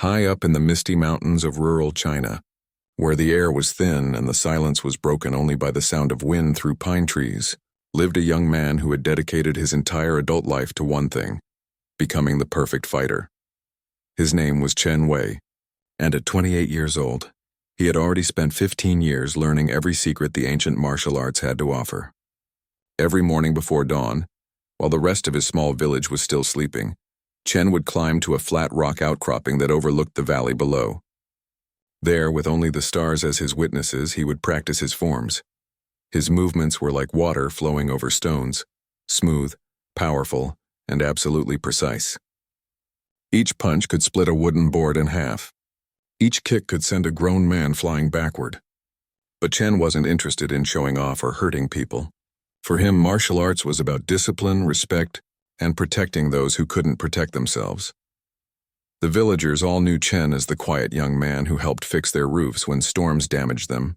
High up in the misty mountains of rural China, where the air was thin and the silence was broken only by the sound of wind through pine trees, lived a young man who had dedicated his entire adult life to one thing: becoming the perfect fighter. His name was Chen Wei, and at 28 years old, he had already spent 15 years learning every secret the ancient martial arts had to offer. Every morning before dawn, while the rest of his small village was still sleeping, Chen would climb to a flat rock outcropping that overlooked the valley below. There, with only the stars as his witnesses, he would practice his forms. His movements were like water flowing over stones, smooth, powerful, and absolutely precise. Each punch could split a wooden board in half. Each kick could send a grown man flying backward. But Chen wasn't interested in showing off or hurting people. For him, martial arts was about discipline, respect, and protecting those who couldn't protect themselves. The villagers all knew Chen as the quiet young man who helped fix their roofs when storms damaged them,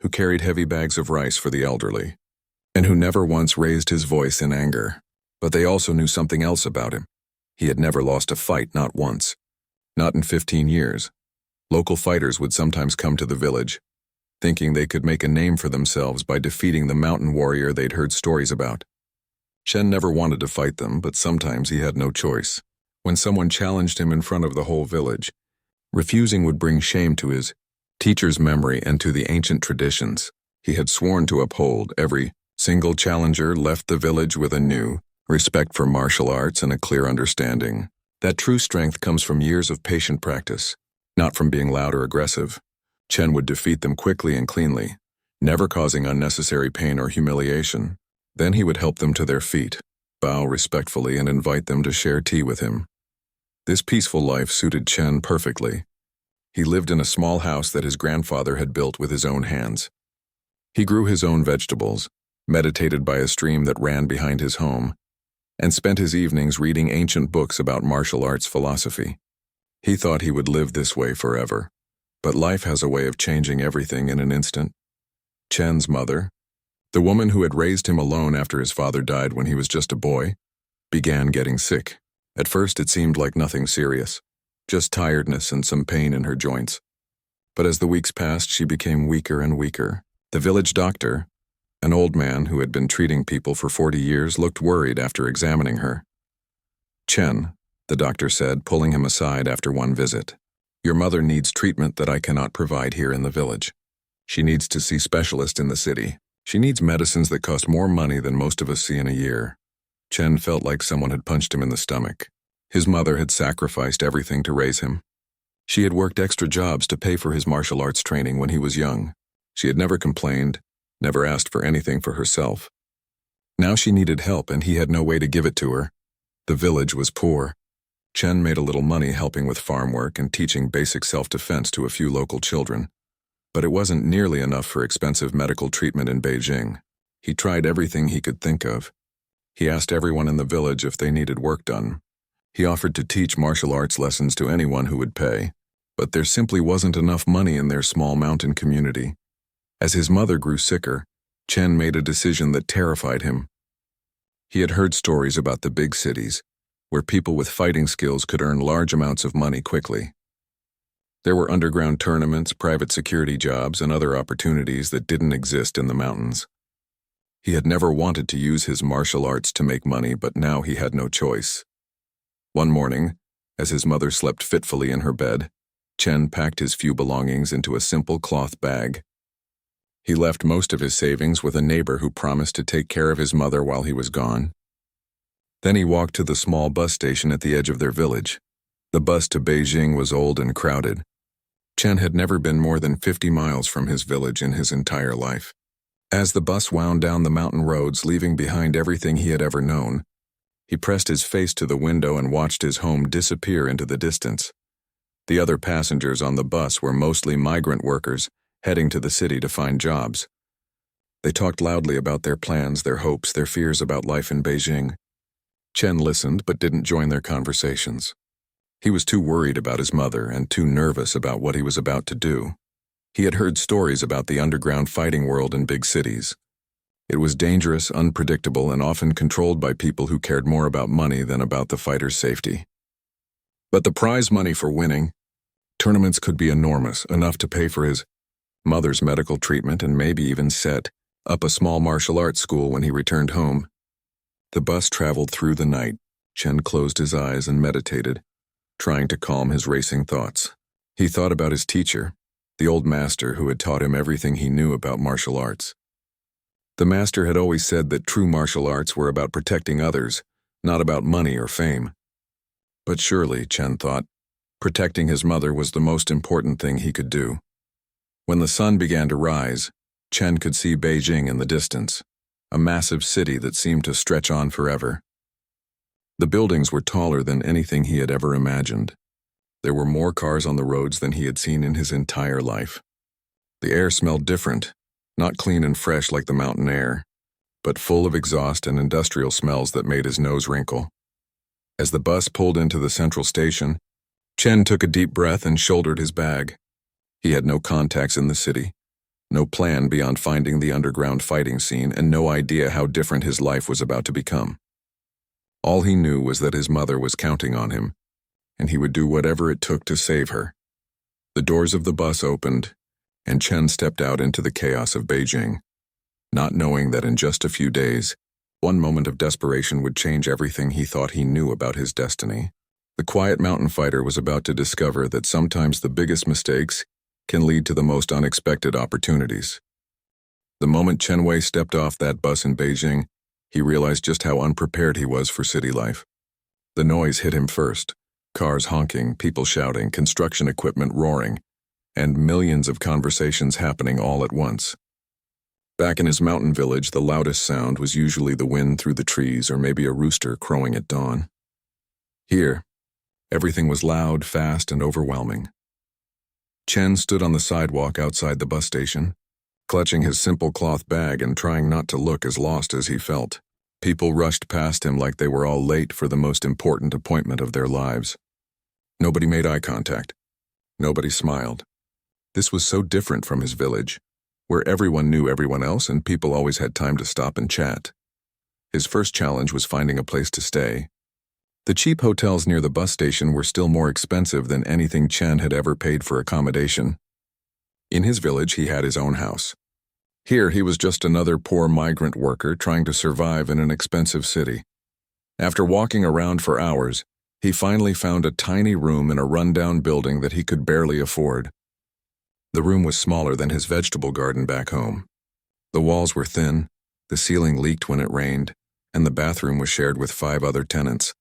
who carried heavy bags of rice for the elderly, and who never once raised his voice in anger. But they also knew something else about him. He had never lost a fight, not once. Not in 15 years. Local fighters would sometimes come to the village, thinking they could make a name for themselves by defeating the mountain warrior they'd heard stories about. Chen never wanted to fight them, but sometimes he had no choice. When someone challenged him in front of the whole village, refusing would bring shame to his teacher's memory and to the ancient traditions he had sworn to uphold. Every single challenger left the village with a new respect for martial arts and a clear understanding that true strength comes from years of patient practice, not from being loud or aggressive. Chen would defeat them quickly and cleanly, never causing unnecessary pain or humiliation. Then he would help them to their feet, bow respectfully, and invite them to share tea with him. This peaceful life suited Chen perfectly. He lived in a small house that his grandfather had built with his own hands. He grew his own vegetables, meditated by a stream that ran behind his home, and spent his evenings reading ancient books about martial arts philosophy. He thought he would live this way forever, but life has a way of changing everything in an instant. Chen's mother, the woman who had raised him alone after his father died when he was just a boy, began getting sick. At first it seemed like nothing serious, just tiredness and some pain in her joints. But as the weeks passed, she became weaker and weaker. The village doctor, an old man who had been treating people for 40 years, looked worried after examining her. "Chen," the doctor said, pulling him aside after one visit, "your mother needs treatment that I cannot provide here in the village. She needs to see specialists in the city. She needs medicines that cost more money than most of us see in a year." Chen felt like someone had punched him in the stomach. His mother had sacrificed everything to raise him. She had worked extra jobs to pay for his martial arts training when he was young. She had never complained, never asked for anything for herself. Now she needed help, and he had no way to give it to her. The village was poor. Chen made a little money helping with farm work and teaching basic self-defense to a few local children. But it wasn't nearly enough for expensive medical treatment in Beijing. He tried everything he could think of. He asked everyone in the village if they needed work done. He offered to teach martial arts lessons to anyone who would pay, but there simply wasn't enough money in their small mountain community. As his mother grew sicker, Chen made a decision that terrified him. He had heard stories about the big cities, where people with fighting skills could earn large amounts of money quickly. There were underground tournaments, private security jobs, and other opportunities that didn't exist in the mountains. He had never wanted to use his martial arts to make money, but now he had no choice. One morning, as his mother slept fitfully in her bed, Chen packed his few belongings into a simple cloth bag. He left most of his savings with a neighbor who promised to take care of his mother while he was gone. Then he walked to the small bus station at the edge of their village. The bus to Beijing was old and crowded. Chen had never been more than 50 miles from his village in his entire life. As the bus wound down the mountain roads, leaving behind everything he had ever known, he pressed his face to the window and watched his home disappear into the distance. The other passengers on the bus were mostly migrant workers heading to the city to find jobs. They talked loudly about their plans, their hopes, their fears about life in Beijing. Chen listened but didn't join their conversations. He was too worried about his mother and too nervous about what he was about to do. He had heard stories about the underground fighting world in big cities. It was dangerous, unpredictable, and often controlled by people who cared more about money than about the fighter's safety. But the prize money for winning, Tournaments could be enormous, enough to pay for his mother's medical treatment and maybe even set up a small martial arts school when he returned home. The bus traveled through the night. Chen closed his eyes and meditated, trying to calm his racing thoughts. He thought about his teacher, the old master who had taught him everything he knew about martial arts. The master had always said that true martial arts were about protecting others, not about money or fame. But surely, Chen thought, protecting his mother was the most important thing he could do. When the sun began to rise, Chen could see Beijing in the distance, a massive city that seemed to stretch on forever. The buildings were taller than anything he had ever imagined. There were more cars on the roads than he had seen in his entire life. The air smelled different, not clean and fresh like the mountain air, but full of exhaust and industrial smells that made his nose wrinkle. As the bus pulled into the central station, Chen took a deep breath and shouldered his bag. He had no contacts in the city, no plan beyond finding the underground fighting scene, and no idea how different his life was about to become. All he knew was that his mother was counting on him, and he would do whatever it took to save her. The doors of the bus opened, and Chen stepped out into the chaos of Beijing, not knowing that in just a few days, one moment of desperation would change everything he thought he knew about his destiny. The quiet mountain fighter was about to discover that sometimes the biggest mistakes can lead to the most unexpected opportunities. The moment Chen Wei stepped off that bus in Beijing, he realized just how unprepared he was for city life. The noise hit him first. Cars honking, people shouting, construction equipment roaring, and millions of conversations happening all at once. Back in his mountain village, the loudest sound was usually the wind through the trees or maybe a rooster crowing at dawn. Here, everything was loud, fast, and overwhelming. Chen stood on the sidewalk outside the bus station, clutching his simple cloth bag and trying not to look as lost as he felt. People rushed past him like they were all late for the most important appointment of their lives. Nobody made eye contact. Nobody smiled. This was so different from his village, where everyone knew everyone else and people always had time to stop and chat. His first challenge was finding a place to stay. The cheap hotels near the bus station were still more expensive than anything Chen had ever paid for accommodation. In his village, he had his own house. Here, he was just another poor migrant worker trying to survive in an expensive city. After walking around for hours, he finally found a tiny room in a rundown building that he could barely afford. The room was smaller than his vegetable garden back home. The walls were thin, the ceiling leaked when it rained, and the bathroom was shared with 5 other tenants.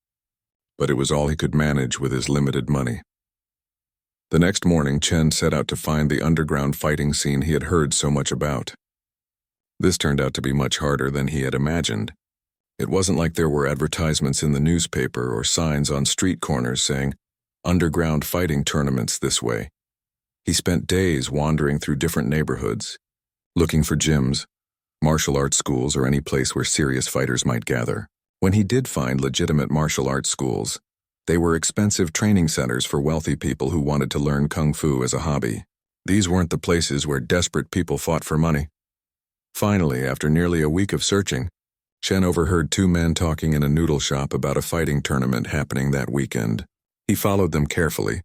But it was all he could manage with his limited money. The next morning, Chen set out to find the underground fighting scene he had heard so much about. This turned out to be much harder than he had imagined. It wasn't like there were advertisements in the newspaper or signs on street corners saying, "Underground fighting tournaments this way." He spent days wandering through different neighborhoods, looking for gyms, martial arts schools, or any place where serious fighters might gather. When he did find legitimate martial arts schools, they were expensive training centers for wealthy people who wanted to learn kung fu as a hobby. These weren't the places where desperate people fought for money. Finally, after nearly a week of searching, Chen overheard 2 men talking in a noodle shop about a fighting tournament happening that weekend. He followed them carefully,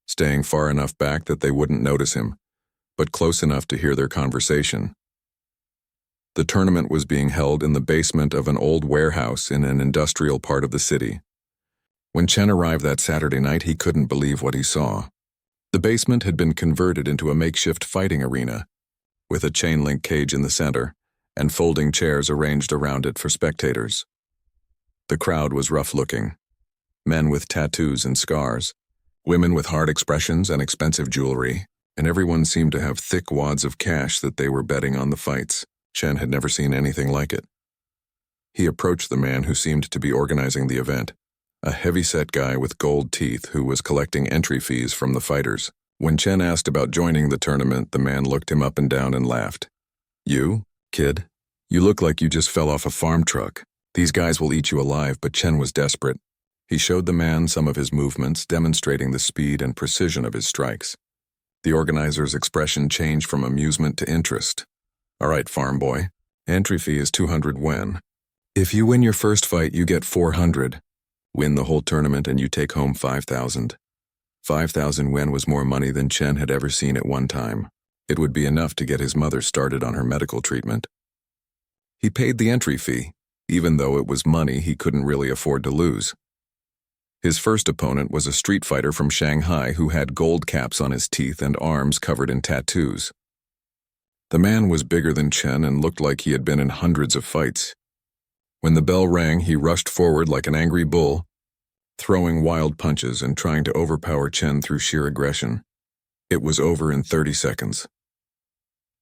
staying far enough back that they wouldn't notice him, but close enough to hear their conversation. The tournament was being held in the basement of an old warehouse in an industrial part of the city. When Chen arrived that Saturday night, he couldn't believe what he saw. The basement had been converted into a makeshift fighting arena, with a chain-link cage in the center and folding chairs arranged around it for spectators. The crowd was rough-looking. Men with tattoos and scars, women with hard expressions and expensive jewelry, and everyone seemed to have thick wads of cash that they were betting on the fights. Chen had never seen anything like it. He approached the man who seemed to be organizing the event, a heavy-set guy with gold teeth who was collecting entry fees from the fighters. When Chen asked about joining the tournament, the man looked him up and down and laughed. "You, kid? You look like you just fell off a farm truck. These guys will eat you alive," but Chen was desperate. He showed the man some of his movements, demonstrating the speed and precision of his strikes. The organizer's expression changed from amusement to interest. "All right, farm boy. Entry fee is 200 yuan. If you win your first fight, you get 400. Win the whole tournament and you take home 5,000. 5,000 yen was more money than Chen had ever seen at one time. It would be enough to get his mother started on her medical treatment. He paid the entry fee, even though it was money he couldn't really afford to lose. His first opponent was a street fighter from Shanghai who had gold caps on his teeth and arms covered in tattoos. The man was bigger than Chen and looked like he had been in hundreds of fights. When the bell rang, he rushed forward like an angry bull, throwing wild punches and trying to overpower Chen through sheer aggression. It was over in 30 seconds.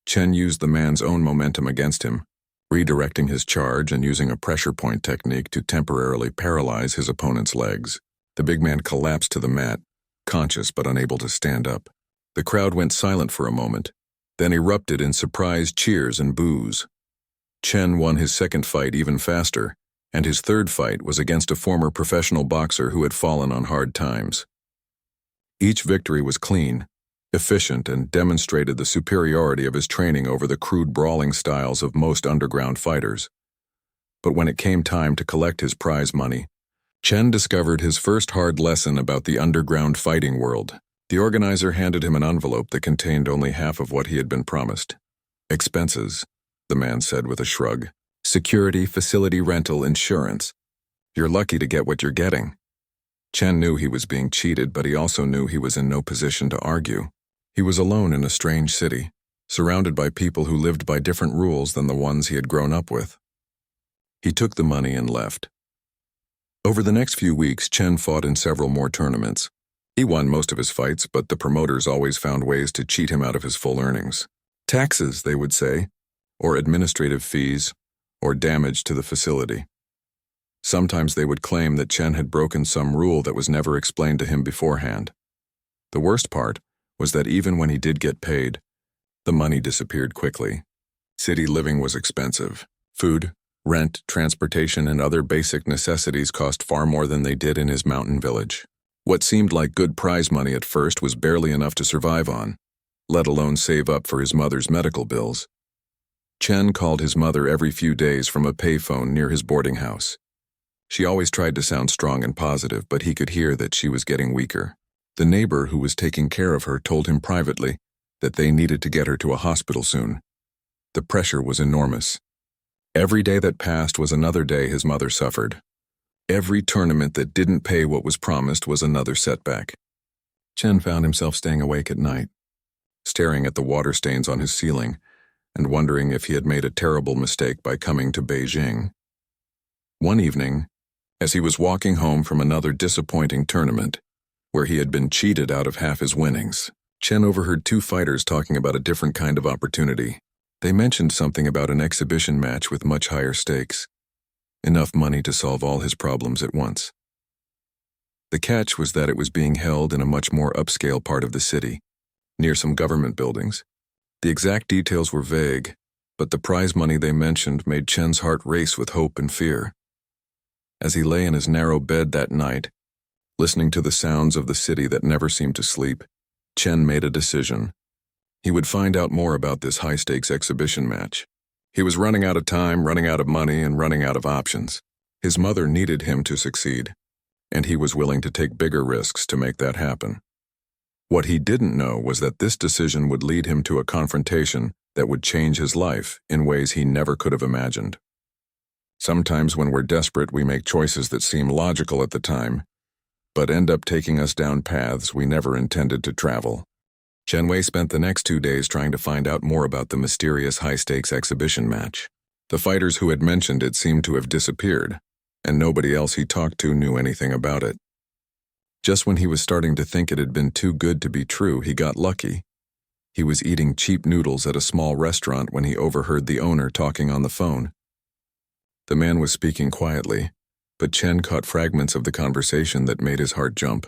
Chen used the man's own momentum against him, redirecting his charge and using a pressure point technique to temporarily paralyze his opponent's legs. The big man collapsed to the mat, conscious but unable to stand up. The crowd went silent for a moment, then erupted in surprised cheers and boos. Chen won his second fight even faster, and his third fight was against a former professional boxer who had fallen on hard times. Each victory was clean, efficient, and demonstrated the superiority of his training over the crude brawling styles of most underground fighters. But when it came time to collect his prize money, Chen discovered his first hard lesson about the underground fighting world. The organizer handed him an envelope that contained only half of what he had been promised. "Expenses," the man said with a shrug. "Security, facility rental, insurance. You're lucky to get what you're getting." Chen knew he was being cheated, but he also knew he was in no position to argue. He was alone in a strange city, surrounded by people who lived by different rules than the ones he had grown up with. He took the money and left. Over the next few weeks, Chen fought in several more tournaments. He won most of his fights, but the promoters always found ways to cheat him out of his full earnings. Taxes, they would say, or administrative fees, or damage to the facility. Sometimes they would claim that Chen had broken some rule that was never explained to him beforehand. The worst part was that even when he did get paid, the money disappeared quickly. City living was expensive. Food, rent, transportation, and other basic necessities cost far more than they did in his mountain village. What seemed like good prize money at first was barely enough to survive on, let alone save up for his mother's medical bills. Chen called his mother every few days from a payphone near his boarding house. She always tried to sound strong and positive, but he could hear that she was getting weaker. The neighbor who was taking care of her told him privately that they needed to get her to a hospital soon. The pressure was enormous. Every day that passed was another day his mother suffered. Every tournament that didn't pay what was promised was another setback. Chen found himself staying awake at night, staring at the water stains on his ceiling and wondering if he had made a terrible mistake by coming to Beijing. One evening, as he was walking home from another disappointing tournament, where he had been cheated out of half his winnings, Chen overheard two fighters talking about a different kind of opportunity. They mentioned something about an exhibition match with much higher stakes, enough money to solve all his problems at once. The catch was that it was being held in a much more upscale part of the city, near some government buildings. The exact details were vague, but the prize money they mentioned made Chen's heart race with hope and fear. As he lay in his narrow bed that night, listening to the sounds of the city that never seemed to sleep, Chen made a decision. He would find out more about this high-stakes exhibition match. He was running out of time, running out of money, and running out of options. His mother needed him to succeed, and he was willing to take bigger risks to make that happen. What he didn't know was that this decision would lead him to a confrontation that would change his life in ways he never could have imagined. Sometimes when we're desperate, we make choices that seem logical at the time, but end up taking us down paths we never intended to travel. Chen Wei spent the next 2 days trying to find out more about the mysterious high-stakes exhibition match. The fighters who had mentioned it seemed to have disappeared, and nobody else he talked to knew anything about it. Just when he was starting to think it had been too good to be true, he got lucky. He was eating cheap noodles at a small restaurant when he overheard the owner talking on the phone. The man was speaking quietly, but Chen caught fragments of the conversation that made his heart jump.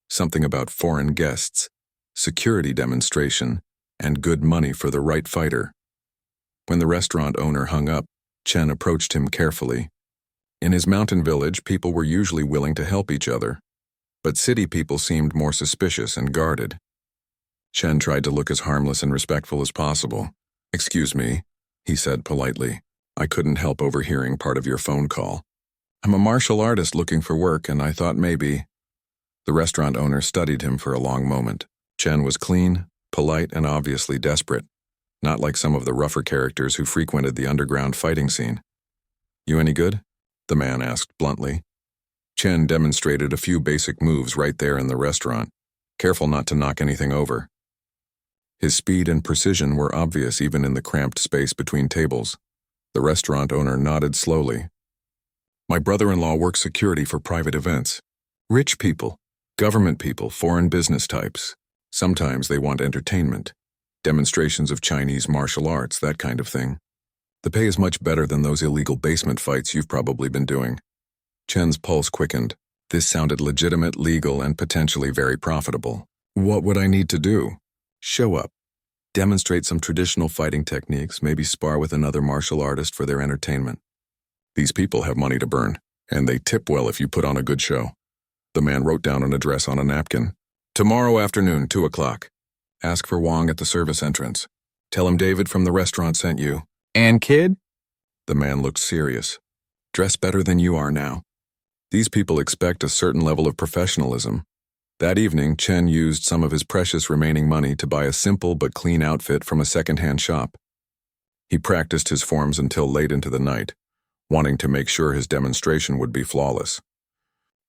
Something about foreign guests, security demonstration, and good money for the right fighter. When the restaurant owner hung up, Chen approached him carefully. In his mountain village, people were usually willing to help each other, but city people seemed more suspicious and guarded. Chen tried to look as harmless and respectful as possible. "Excuse me," he said politely. "I couldn't help overhearing part of your phone call. I'm a martial artist looking for work, and I thought maybe..." The restaurant owner studied him for a long moment. Chen was clean, polite, and obviously desperate, not like some of the rougher characters who frequented the underground fighting scene. "You any good?" the man asked bluntly. Chen demonstrated a few basic moves right there in the restaurant, careful not to knock anything over. His speed and precision were obvious even in the cramped space between tables. The restaurant owner nodded slowly. "My brother-in-law works security for private events. Rich people, government people, foreign business types. Sometimes they want entertainment, demonstrations of Chinese martial arts, that kind of thing. The pay is much better than those illegal basement fights you've probably been doing." Chen's pulse quickened. This sounded legitimate, legal, and potentially very profitable. "What would I need to do?" "Show up. Demonstrate some traditional fighting techniques, maybe spar with another martial artist for their entertainment. These people have money to burn, and they tip well if you put on a good show." The man wrote down an address on a napkin. "Tomorrow afternoon, 2 o'clock. Ask for Wong at the service entrance. Tell him David from the restaurant sent you." "And kid?" The man looked serious. "Dress better than you are now. These people expect a certain level of professionalism." That evening, Chen used some of his precious remaining money to buy a simple but clean outfit from a second-hand shop. He practiced his forms until late into the night, wanting to make sure his demonstration would be flawless.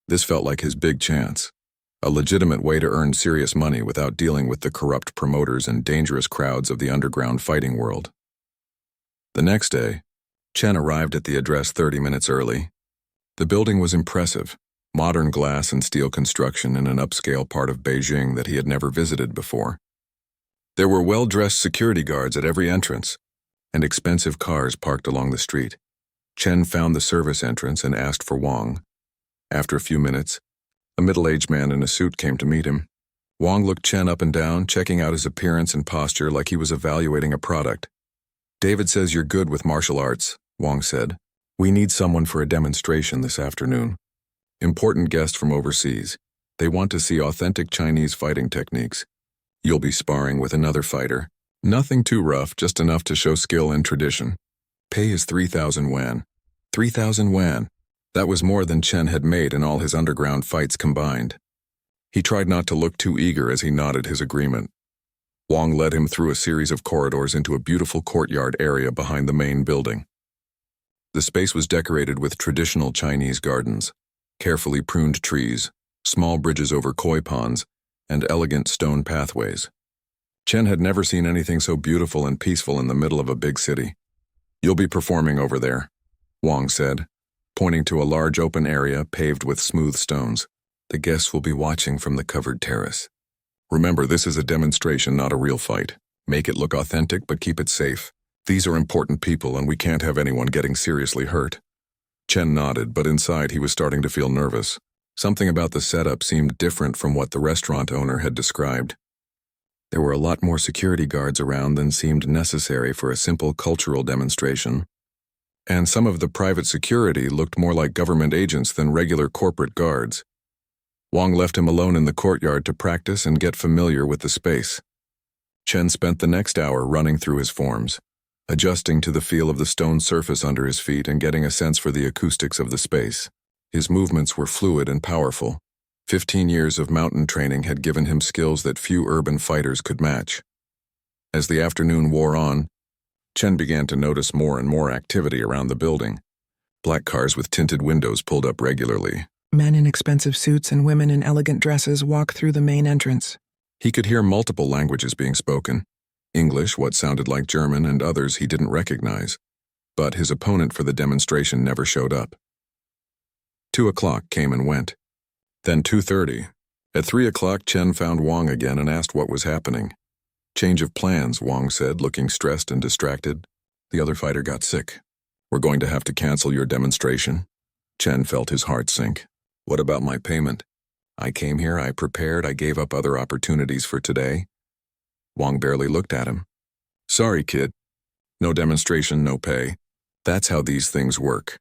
This felt like his big chance, a legitimate way to earn serious money without dealing with the corrupt promoters and dangerous crowds of the underground fighting world. The next day, Chen arrived at the address 30 minutes early. The building was impressive, modern glass and steel construction in an upscale part of Beijing that he had never visited before. There were well-dressed security guards at every entrance, and expensive cars parked along the street. Chen found the service entrance and asked for Wong. After a few minutes, a middle-aged man in a suit came to meet him. Wong looked Chen up and down, checking out his appearance and posture like he was evaluating a product. "David says you're good with martial arts," Wong said. "We need someone for a demonstration this afternoon. Important guest from overseas. They want to see authentic Chinese fighting techniques. You'll be sparring with another fighter. Nothing too rough, just enough to show skill and tradition. Pay is 3,000 yuan. 3,000 yuan. That was more than Chen had made in all his underground fights combined. He tried not to look too eager as he nodded his agreement. Wong led him through a series of corridors into a beautiful courtyard area behind the main building. The space was decorated with traditional Chinese gardens, carefully pruned trees, small bridges over koi ponds, and elegant stone pathways. Chen had never seen anything so beautiful and peaceful in the middle of a big city. "You'll be performing over there," Wong said, pointing to a large open area paved with smooth stones. "The guests will be watching from the covered terrace. Remember, this is a demonstration, not a real fight. Make it look authentic, but keep it safe. These are important people, and we can't have anyone getting seriously hurt." Chen nodded, but inside he was starting to feel nervous. Something about the setup seemed different from what the restaurant owner had described. There were a lot more security guards around than seemed necessary for a simple cultural demonstration. And some of the private security looked more like government agents than regular corporate guards. Wong left him alone in the courtyard to practice and get familiar with the space. Chen spent the next hour running through his forms, adjusting to the feel of the stone surface under his feet and getting a sense for the acoustics of the space. His movements were fluid and powerful. 15 years of mountain training had given him skills that few urban fighters could match. As the afternoon wore on, Chen began to notice more and more activity around the building. Black cars with tinted windows pulled up regularly. Men in expensive suits and women in elegant dresses walk through the main entrance. He could hear multiple languages being spoken. English, what sounded like German, and others he didn't recognize. But his opponent for the demonstration never showed up. 2 o'clock came and went. Then 2:30. At 3 o'clock, Chen found Wong again and asked what was happening. "Change of plans," Wong said, looking stressed and distracted. "The other fighter got sick. We're going to have to cancel your demonstration." Chen felt his heart sink. "What about my payment? I came here, I prepared, I gave up other opportunities for today." Wong barely looked at him. "Sorry, kid. No demonstration, no pay. That's how these things work."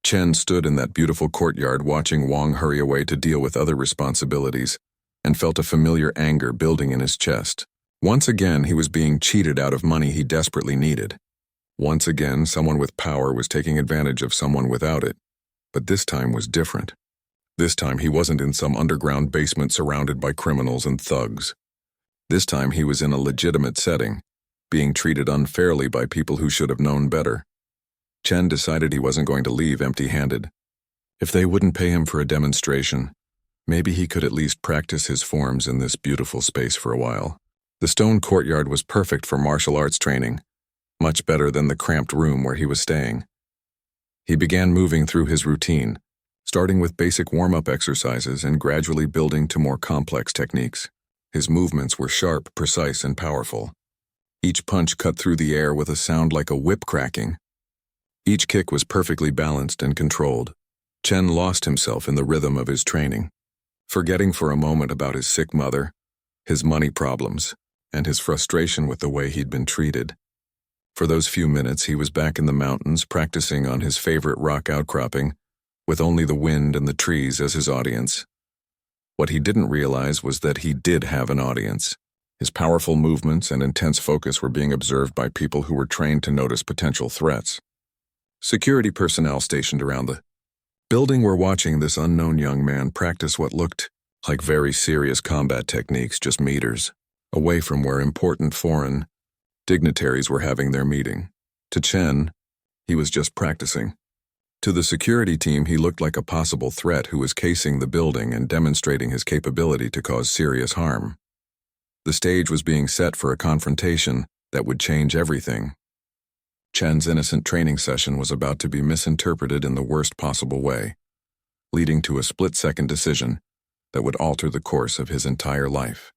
Chen stood in that beautiful courtyard watching Wong hurry away to deal with other responsibilities and felt a familiar anger building in his chest. Once again, he was being cheated out of money he desperately needed. Once again, someone with power was taking advantage of someone without it. But this time was different. This time he wasn't in some underground basement surrounded by criminals and thugs. This time he was in a legitimate setting, being treated unfairly by people who should have known better. Chen decided he wasn't going to leave empty-handed. If they wouldn't pay him for a demonstration, maybe he could at least practice his forms in this beautiful space for a while. The stone courtyard was perfect for martial arts training, much better than the cramped room where he was staying. He began moving through his routine, starting with basic warm-up exercises and gradually building to more complex techniques. His movements were sharp, precise, and powerful. Each punch cut through the air with a sound like a whip cracking. Each kick was perfectly balanced and controlled. Chen lost himself in the rhythm of his training, forgetting for a moment about his sick mother, his money problems, and his frustration with the way he'd been treated. For those few minutes, he was back in the mountains practicing on his favorite rock outcropping, with only the wind and the trees as his audience. What he didn't realize was that he did have an audience. His powerful movements and intense focus were being observed by people who were trained to notice potential threats. Security personnel stationed around the building were watching this unknown young man practice what looked like very serious combat techniques just meters away from where important foreign dignitaries were having their meeting. To Chen, he was just practicing. To the security team, he looked like a possible threat who was casing the building and demonstrating his capability to cause serious harm. The stage was being set for a confrontation that would change everything. Chen's innocent training session was about to be misinterpreted in the worst possible way, leading to a split-second decision that would alter the course of his entire life.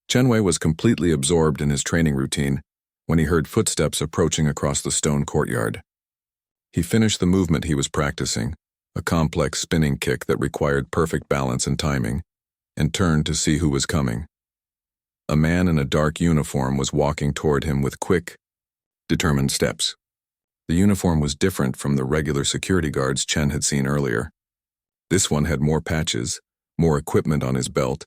Chen Wei was completely absorbed in his training routine when he heard footsteps approaching across the stone courtyard. He finished the movement he was practicing, a complex spinning kick that required perfect balance and timing, and turned to see who was coming. A man in a dark uniform was walking toward him with quick, determined steps. The uniform was different from the regular security guards Chen had seen earlier. This one had more patches, more equipment on his belt,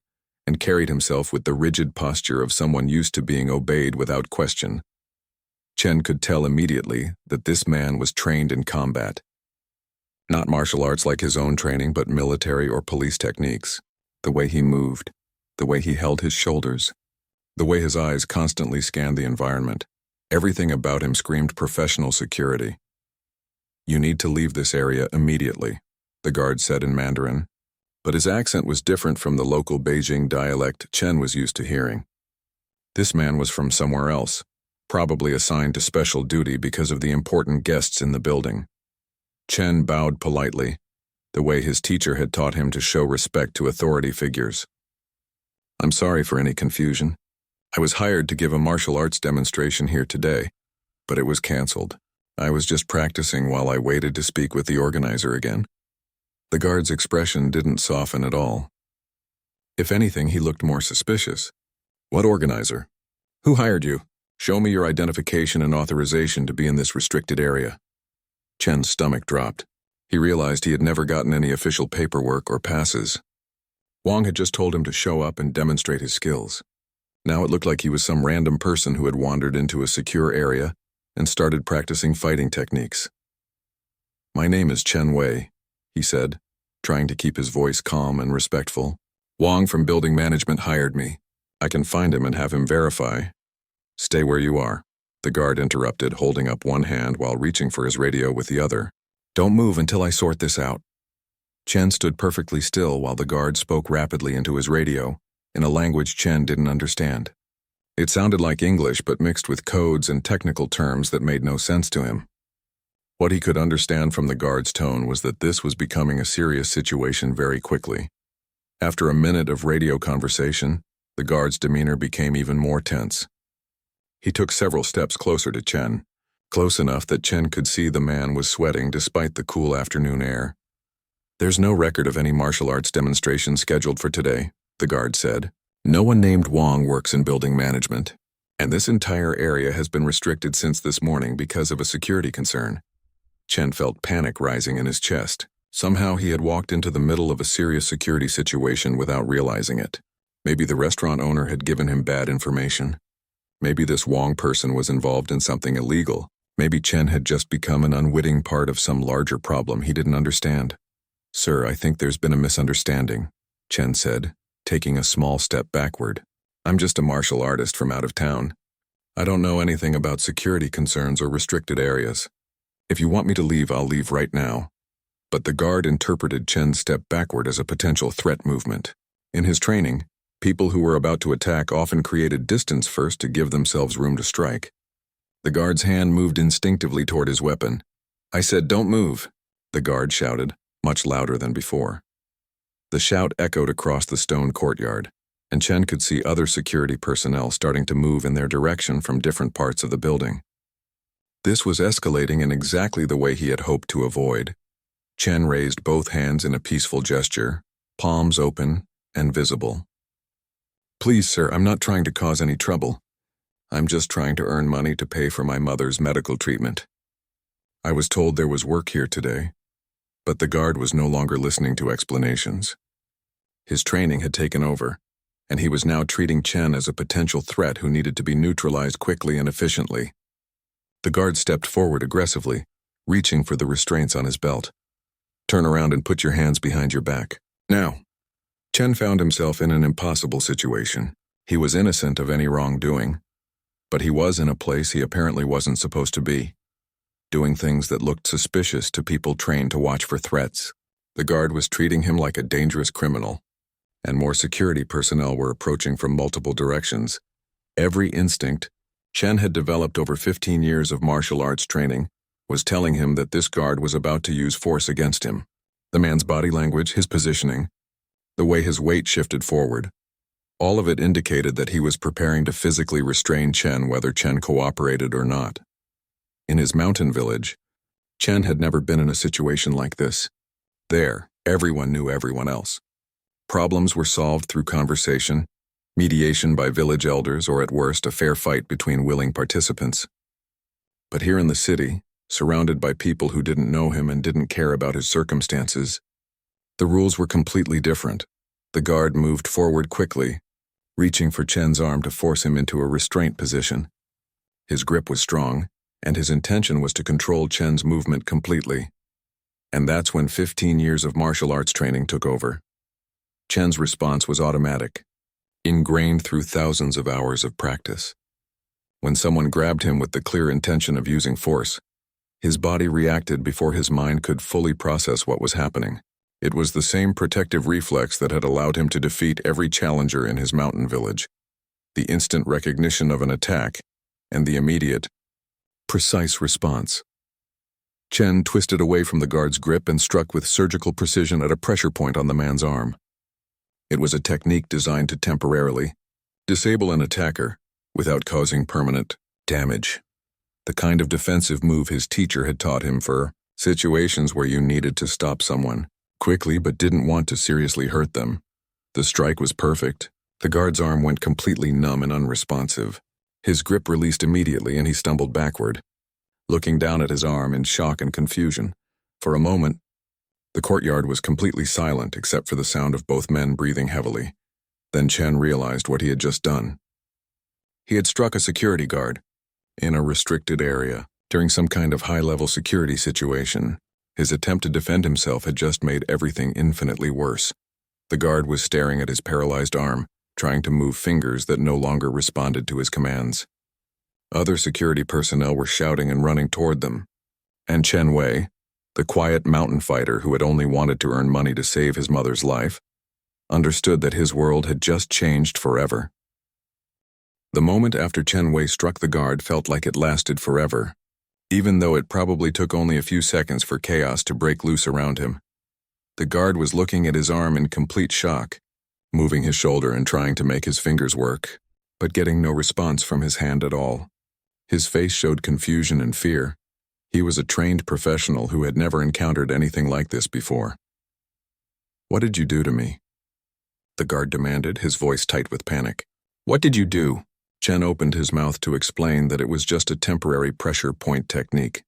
and carried himself with the rigid posture of someone used to being obeyed without question. Chen could tell immediately that this man was trained in combat. Not martial arts like his own training, but military or police techniques. The way he moved, the way he held his shoulders, the way his eyes constantly scanned the environment. Everything about him screamed professional security. "You need to leave this area immediately," the guard said in Mandarin, but his accent was different from the local Beijing dialect Chen was used to hearing. This man was from somewhere else, probably assigned to special duty because of the important guests in the building. Chen bowed politely, the way his teacher had taught him to show respect to authority figures. "I'm sorry for any confusion. I was hired to give a martial arts demonstration here today, but it was canceled. I was just practicing while I waited to speak with the organizer again." The guard's expression didn't soften at all. If anything, he looked more suspicious. "What organizer? Who hired you? Show me your identification and authorization to be in this restricted area." Chen's stomach dropped. He realized he had never gotten any official paperwork or passes. Wang had just told him to show up and demonstrate his skills. Now it looked like he was some random person who had wandered into a secure area and started practicing fighting techniques. "My name is Chen Wei," he said, trying to keep his voice calm and respectful. "Wang from building management hired me. I can find him and have him verify." "Stay where you are," the guard interrupted, holding up one hand while reaching for his radio with the other. "Don't move until I sort this out." Chen stood perfectly still while the guard spoke rapidly into his radio, in a language Chen didn't understand. It sounded like English but mixed with codes and technical terms that made no sense to him. What he could understand from the guard's tone was that this was becoming a serious situation very quickly. After a minute of radio conversation, the guard's demeanor became even more tense. He took several steps closer to Chen, close enough that Chen could see the man was sweating despite the cool afternoon air. "There's no record of any martial arts demonstration scheduled for today," the guard said. "No one named Wang works in building management, and this entire area has been restricted since this morning because of a security concern." Chen felt panic rising in his chest. Somehow he had walked into the middle of a serious security situation without realizing it. Maybe the restaurant owner had given him bad information. Maybe this Wang person was involved in something illegal. Maybe Chen had just become an unwitting part of some larger problem he didn't understand. "Sir, I think there's been a misunderstanding," Chen said, taking a small step backward. "I'm just a martial artist from out of town. I don't know anything about security concerns or restricted areas. If you want me to leave, I'll leave right now." But the guard interpreted Chen's step backward as a potential threat movement. In his training, people who were about to attack often created distance first to give themselves room to strike. The guard's hand moved instinctively toward his weapon. "I said, don't move," the guard shouted, much louder than before. The shout echoed across the stone courtyard, and Chen could see other security personnel starting to move in their direction from different parts of the building. This was escalating in exactly the way he had hoped to avoid. Chen raised both hands in a peaceful gesture, palms open and visible. "Please, sir, I'm not trying to cause any trouble. I'm just trying to earn money to pay for my mother's medical treatment. I was told there was work here today." But the guard was no longer listening to explanations. His training had taken over, and he was now treating Chen as a potential threat who needed to be neutralized quickly and efficiently. The guard stepped forward aggressively, reaching for the restraints on his belt. "Turn around and put your hands behind your back. Now." Chen found himself in an impossible situation. He was innocent of any wrongdoing, but he was in a place he apparently wasn't supposed to be, doing things that looked suspicious to people trained to watch for threats. The guard was treating him like a dangerous criminal, and more security personnel were approaching from multiple directions. Every instinct Chen had developed over 15 years of martial arts training was telling him that this guard was about to use force against him. The man's body language, his positioning, the way his weight shifted forward, all of it indicated that he was preparing to physically restrain Chen whether Chen cooperated or not. In his mountain village, Chen had never been in a situation like this. There, everyone knew everyone else. Problems were solved through conversation, mediation by village elders, or at worst, a fair fight between willing participants. But here in the city, surrounded by people who didn't know him and didn't care about his circumstances, the rules were completely different. The guard moved forward quickly, reaching for Chen's arm to force him into a restraint position. His grip was strong, and his intention was to control Chen's movement completely. And that's when 15 years of martial arts training took over. Chen's response was automatic, ingrained through thousands of hours of practice. When someone grabbed him with the clear intention of using force, his body reacted before his mind could fully process what was happening. It was the same protective reflex that had allowed him to defeat every challenger in his mountain village. The instant recognition of an attack, and the immediate, precise response. Chen twisted away from the guard's grip and struck with surgical precision at a pressure point on the man's arm. It was a technique designed to temporarily disable an attacker without causing permanent damage. The kind of defensive move his teacher had taught him for situations where you needed to stop someone quickly but didn't want to seriously hurt them. The strike was perfect. The guard's arm went completely numb and unresponsive. His grip released immediately and he stumbled backward, looking down at his arm in shock and confusion. For a moment, the courtyard was completely silent except for the sound of both men breathing heavily. Then Chen realized what he had just done. He had struck a security guard in a restricted area during some kind of high-level security situation. His attempt to defend himself had just made everything infinitely worse. The guard was staring at his paralyzed arm, trying to move fingers that no longer responded to his commands. Other security personnel were shouting and running toward them. And Chen Wei, the quiet mountain fighter who had only wanted to earn money to save his mother's life, understood that his world had just changed forever. The moment after Chen Wei struck the guard felt like it lasted forever, even though it probably took only a few seconds for chaos to break loose around him. The guard was looking at his arm in complete shock, moving his shoulder and trying to make his fingers work, but getting no response from his hand at all. His face showed confusion and fear. He was a trained professional who had never encountered anything like this before. "What did you do to me?" the guard demanded, his voice tight with panic. "What did you do?" Chen opened his mouth to explain that it was just a temporary pressure point technique,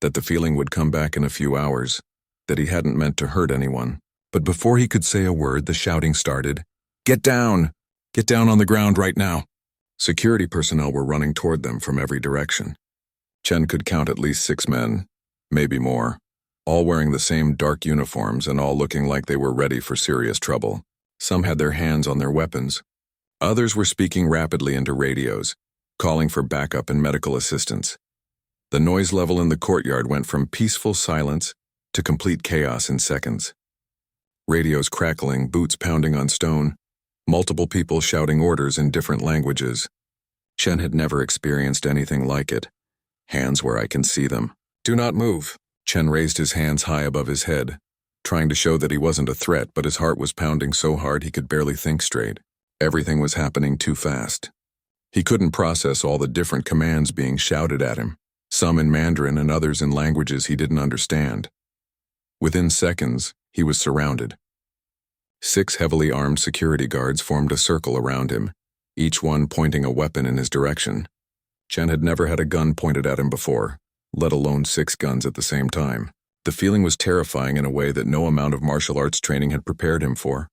that the feeling would come back in a few hours, that he hadn't meant to hurt anyone. But before he could say a word, the shouting started. "Get down! Get down on the ground right now!" Security personnel were running toward them from every direction. Chen could count at least 6 men, maybe more, all wearing the same dark uniforms and all looking like they were ready for serious trouble. Some had their hands on their weapons. Others were speaking rapidly into radios, calling for backup and medical assistance. The noise level in the courtyard went from peaceful silence to complete chaos in seconds. Radios crackling, boots pounding on stone, multiple people shouting orders in different languages. Chen had never experienced anything like it. Hands where I can see them. Do not move. Chen raised his hands high above his head, trying to show that he wasn't a threat, but his heart was pounding so hard he could barely think straight. Everything was happening too fast. He couldn't process all the different commands being shouted at him, some in Mandarin and others in languages he didn't understand. Within seconds, he was surrounded. 6 heavily armed security guards formed a circle around him, each one pointing a weapon in his direction. Chen had never had a gun pointed at him before, let alone 6 guns at the same time. The feeling was terrifying in a way that no amount of martial arts training had prepared him for.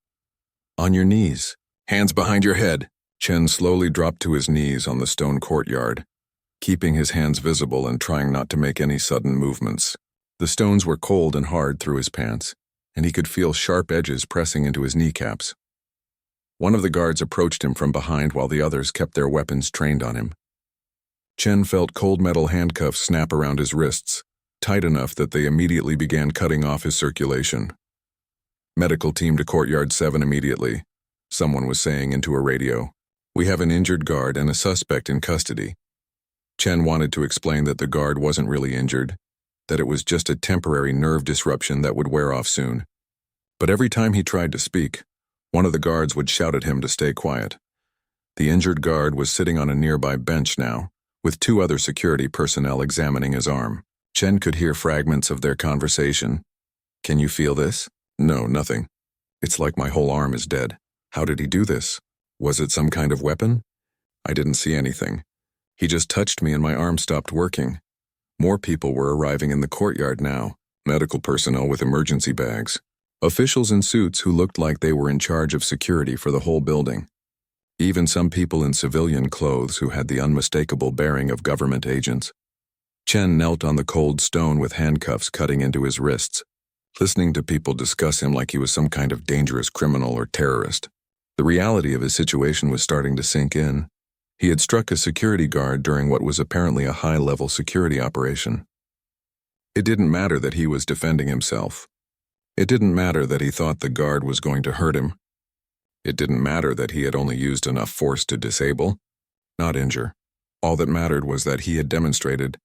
On your knees. Hands behind your head. Chen slowly dropped to his knees on the stone courtyard, keeping his hands visible and trying not to make any sudden movements. The stones were cold and hard through his pants, and he could feel sharp edges pressing into his kneecaps. One of the guards approached him from behind while the others kept their weapons trained on him. Chen felt cold metal handcuffs snap around his wrists, tight enough that they immediately began cutting off his circulation. Medical team to Courtyard 7 immediately, someone was saying into a radio. We have an injured guard and a suspect in custody. Chen wanted to explain that the guard wasn't really injured, that it was just a temporary nerve disruption that would wear off soon. But every time he tried to speak, one of the guards would shout at him to stay quiet. The injured guard was sitting on a nearby bench now, with 2 other security personnel examining his arm. Chen could hear fragments of their conversation. Can you feel this? No, nothing. It's like my whole arm is dead. How did he do this? Was it some kind of weapon? I didn't see anything. He just touched me and my arm stopped working. More people were arriving in the courtyard now, medical personnel with emergency bags. Officials in suits who looked like they were in charge of security for the whole building. Even some people in civilian clothes who had the unmistakable bearing of government agents. Chen knelt on the cold stone with handcuffs cutting into his wrists, listening to people discuss him like he was some kind of dangerous criminal or terrorist. The reality of his situation was starting to sink in. He had struck a security guard during what was apparently a high-level security operation. It didn't matter that he was defending himself. It didn't matter that he thought the guard was going to hurt him. It didn't matter that he had only used enough force to disable, not injure. All that mattered was that he had demonstrated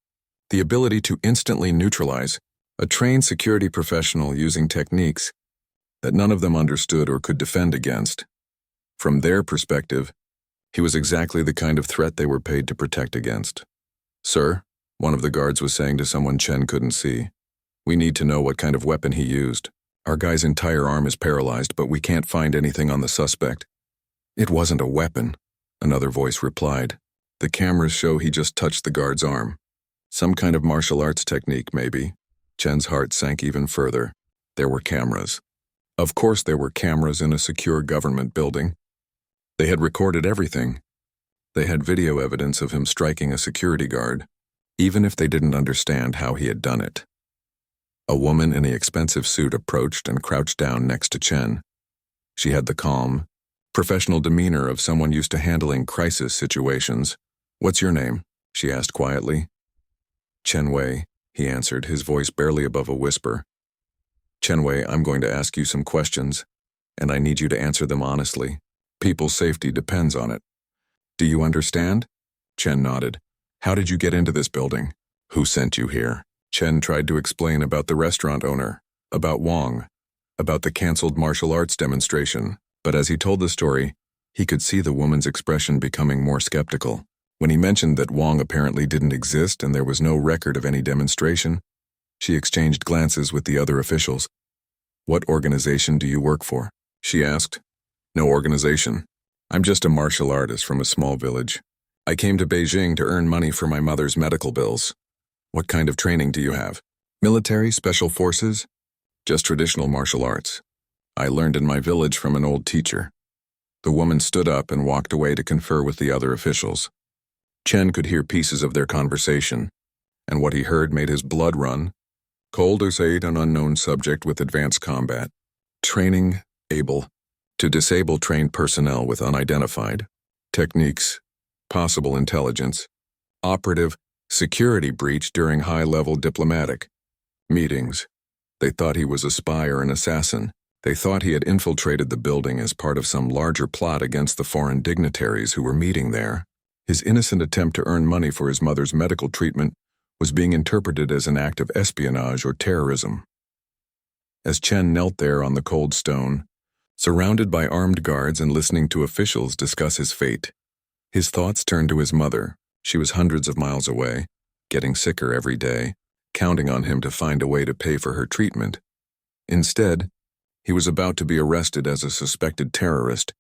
the ability to instantly neutralize a trained security professional using techniques that none of them understood or could defend against. From their perspective, he was exactly the kind of threat they were paid to protect against. Sir, one of the guards was saying to someone Chen couldn't see, we need to know what kind of weapon he used. Our guy's entire arm is paralyzed, but we can't find anything on the suspect. It wasn't a weapon, another voice replied. The cameras show he just touched the guard's arm. Some kind of martial arts technique, maybe. Chen's heart sank even further. There were cameras. Of course there were cameras in a secure government building. They had recorded everything. They had video evidence of him striking a security guard, even if they didn't understand how he had done it. A woman in an expensive suit approached and crouched down next to Chen. She had the calm, professional demeanor of someone used to handling crisis situations. What's your name? She asked quietly. Chen Wei, he answered, his voice barely above a whisper. Chen Wei, I'm going to ask you some questions, and I need you to answer them honestly. People's safety depends on it. Do you understand? Chen nodded. How did you get into this building? Who sent you here? Chen tried to explain about the restaurant owner, about Wang, about the canceled martial arts demonstration, but as he told the story, he could see the woman's expression becoming more skeptical. When he mentioned that Wang apparently didn't exist and there was no record of any demonstration, she exchanged glances with the other officials. What organization do you work for? She asked. No organization. I'm just a martial artist from a small village. I came to Beijing to earn money for my mother's medical bills. What kind of training do you have? Military, special forces? Just traditional martial arts. I learned in my village from an old teacher. The woman stood up and walked away to confer with the other officials. Chen could hear pieces of their conversation, and what he heard made his blood run, Colders aid an unknown subject with advanced combat. Training, able to disable trained personnel with unidentified. Techniques, possible intelligence. Operative, security breach during high-level diplomatic. Meetings. They thought he was a spy or an assassin. They thought he had infiltrated the building as part of some larger plot against the foreign dignitaries who were meeting there. His innocent attempt to earn money for his mother's medical treatment was being interpreted as an act of espionage or terrorism. As Chen knelt there on the cold stone, surrounded by armed guards and listening to officials discuss his fate, his thoughts turned to his mother. She was hundreds of miles away, getting sicker every day, counting on him to find a way to pay for her treatment. Instead, he was about to be arrested as a suspected terrorist.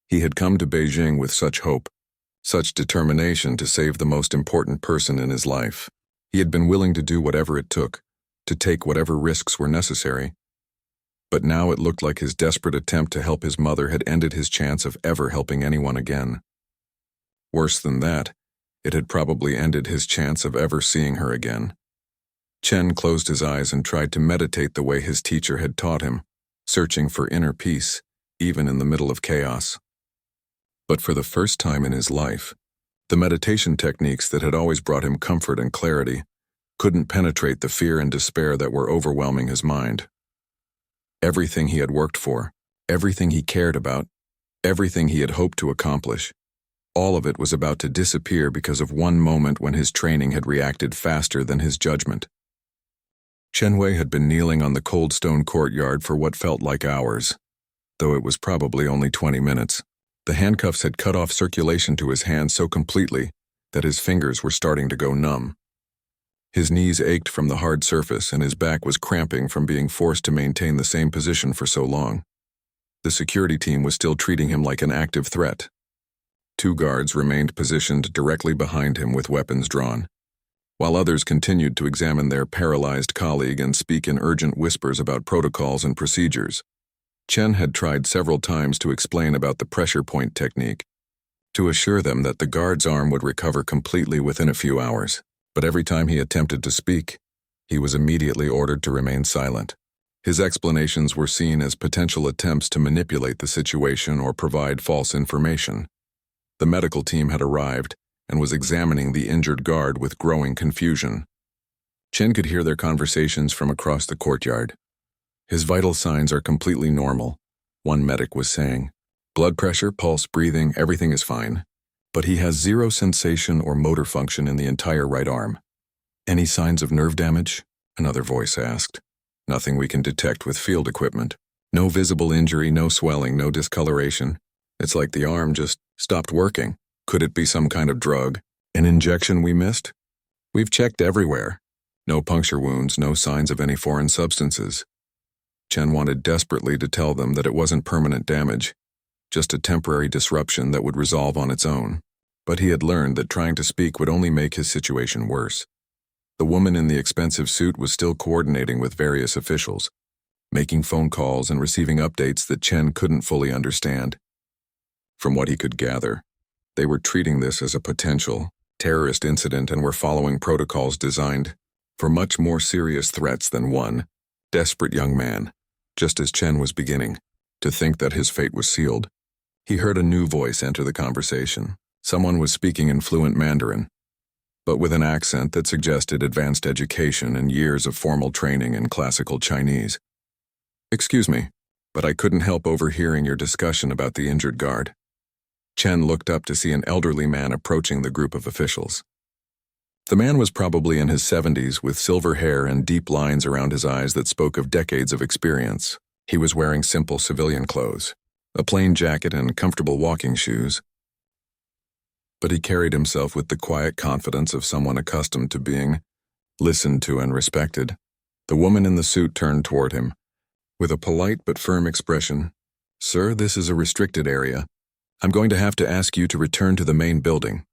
He had come to Beijing with such hope, such determination to save the most important person in his life. He had been willing to do whatever it took, to take whatever risks were necessary. But now it looked like his desperate attempt to help his mother had ended his chance of ever helping anyone again. Worse than that, it had probably ended his chance of ever seeing her again. Chen closed his eyes and tried to meditate the way his teacher had taught him, searching for inner peace, even in the middle of chaos. But for the first time in his life, the meditation techniques that had always brought him comfort and clarity couldn't penetrate the fear and despair that were overwhelming his mind. Everything he had worked for, everything he cared about, everything he had hoped to accomplish, all of it was about to disappear because of one moment when his training had reacted faster than his judgment. Chen Wei had been kneeling on the cold stone courtyard for what felt like hours, though it was probably only 20 minutes. The handcuffs had cut off circulation to his hands so completely that his fingers were starting to go numb. His knees ached from the hard surface and his back was cramping from being forced to maintain the same position for so long. The security team was still treating him like an active threat. 2 guards remained positioned directly behind him with weapons drawn, while others continued to examine their paralyzed colleague and speak in urgent whispers about protocols and procedures. Chen had tried several times to explain about the pressure point technique, to assure them that the guard's arm would recover completely within a few hours, but every time he attempted to speak, he was immediately ordered to remain silent. His explanations were seen as potential attempts to manipulate the situation or provide false information. The medical team had arrived and was examining the injured guard with growing confusion. Chen could hear their conversations from across the courtyard. His vital signs are completely normal, one medic was saying. Blood pressure, pulse, breathing, everything is fine. But he has 0 sensation or motor function in the entire right arm. Any signs of nerve damage? Another voice asked. Nothing we can detect with field equipment. No visible injury, no swelling, no discoloration. It's like the arm just stopped working. Could it be some kind of drug? An injection we missed? We've checked everywhere. No puncture wounds, no signs of any foreign substances. Chen wanted desperately to tell them that it wasn't permanent damage, just a temporary disruption that would resolve on its own. But he had learned that trying to speak would only make his situation worse. The woman in the expensive suit was still coordinating with various officials, making phone calls and receiving updates that Chen couldn't fully understand. From what he could gather, they were treating this as a potential terrorist incident and were following protocols designed for much more serious threats than one desperate young man, just as Chen was beginning to think that his fate was sealed. He heard a new voice enter the conversation. Someone was speaking in fluent Mandarin, but with an accent that suggested advanced education and years of formal training in classical Chinese. Excuse me, but I couldn't help overhearing your discussion about the injured guard. Chen looked up to see an elderly man approaching the group of officials. The man was probably in his 70s with silver hair and deep lines around his eyes that spoke of decades of experience. He was wearing simple civilian clothes, a plain jacket and comfortable walking shoes. But he carried himself with the quiet confidence of someone accustomed to being listened to and respected. The woman in the suit turned toward him, with a polite but firm expression. "Sir, this is a restricted area. I'm going to have to ask you to return to the main building."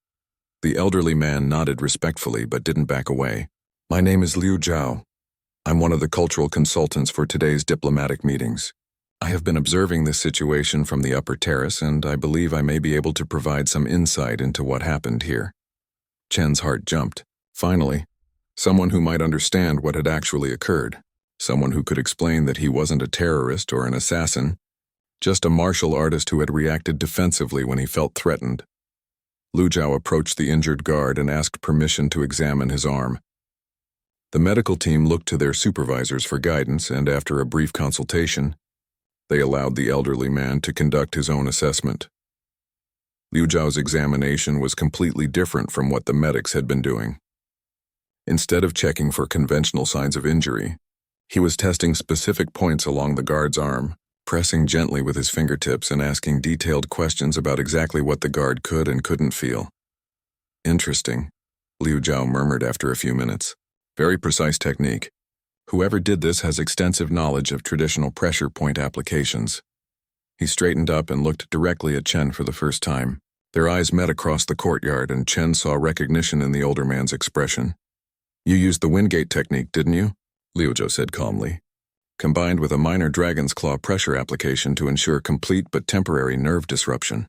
The elderly man nodded respectfully but didn't back away. "My name is Liu Zhao. I'm one of the cultural consultants for today's diplomatic meetings. I have been observing this situation from the upper terrace, and I believe I may be able to provide some insight into what happened here." Chen's heart jumped. Finally, Someone who might understand what had actually occurred. Someone who could explain that he wasn't a terrorist or an assassin, just a martial artist who had reacted defensively when he felt threatened. Liu Zhao approached the injured guard and asked permission to examine his arm. The medical team looked to their supervisors for guidance, and after a brief consultation, they allowed the elderly man to conduct his own assessment. Liu Zhao's examination was completely different from what the medics had been doing. Instead of checking for conventional signs of injury, he was testing specific points along the guard's arm, pressing gently with his fingertips and asking detailed questions about exactly what the guard could and couldn't feel. Interesting, Liu Zhao murmured after a few minutes. Very precise technique. Whoever did this has extensive knowledge of traditional pressure point applications. He straightened up and looked directly at Chen for the first time. Their eyes met across the courtyard, and Chen saw recognition in the older man's expression. You used the Wingate technique, didn't you? Liu Zhao said calmly. Combined with a minor dragon's claw pressure application to ensure complete but temporary nerve disruption.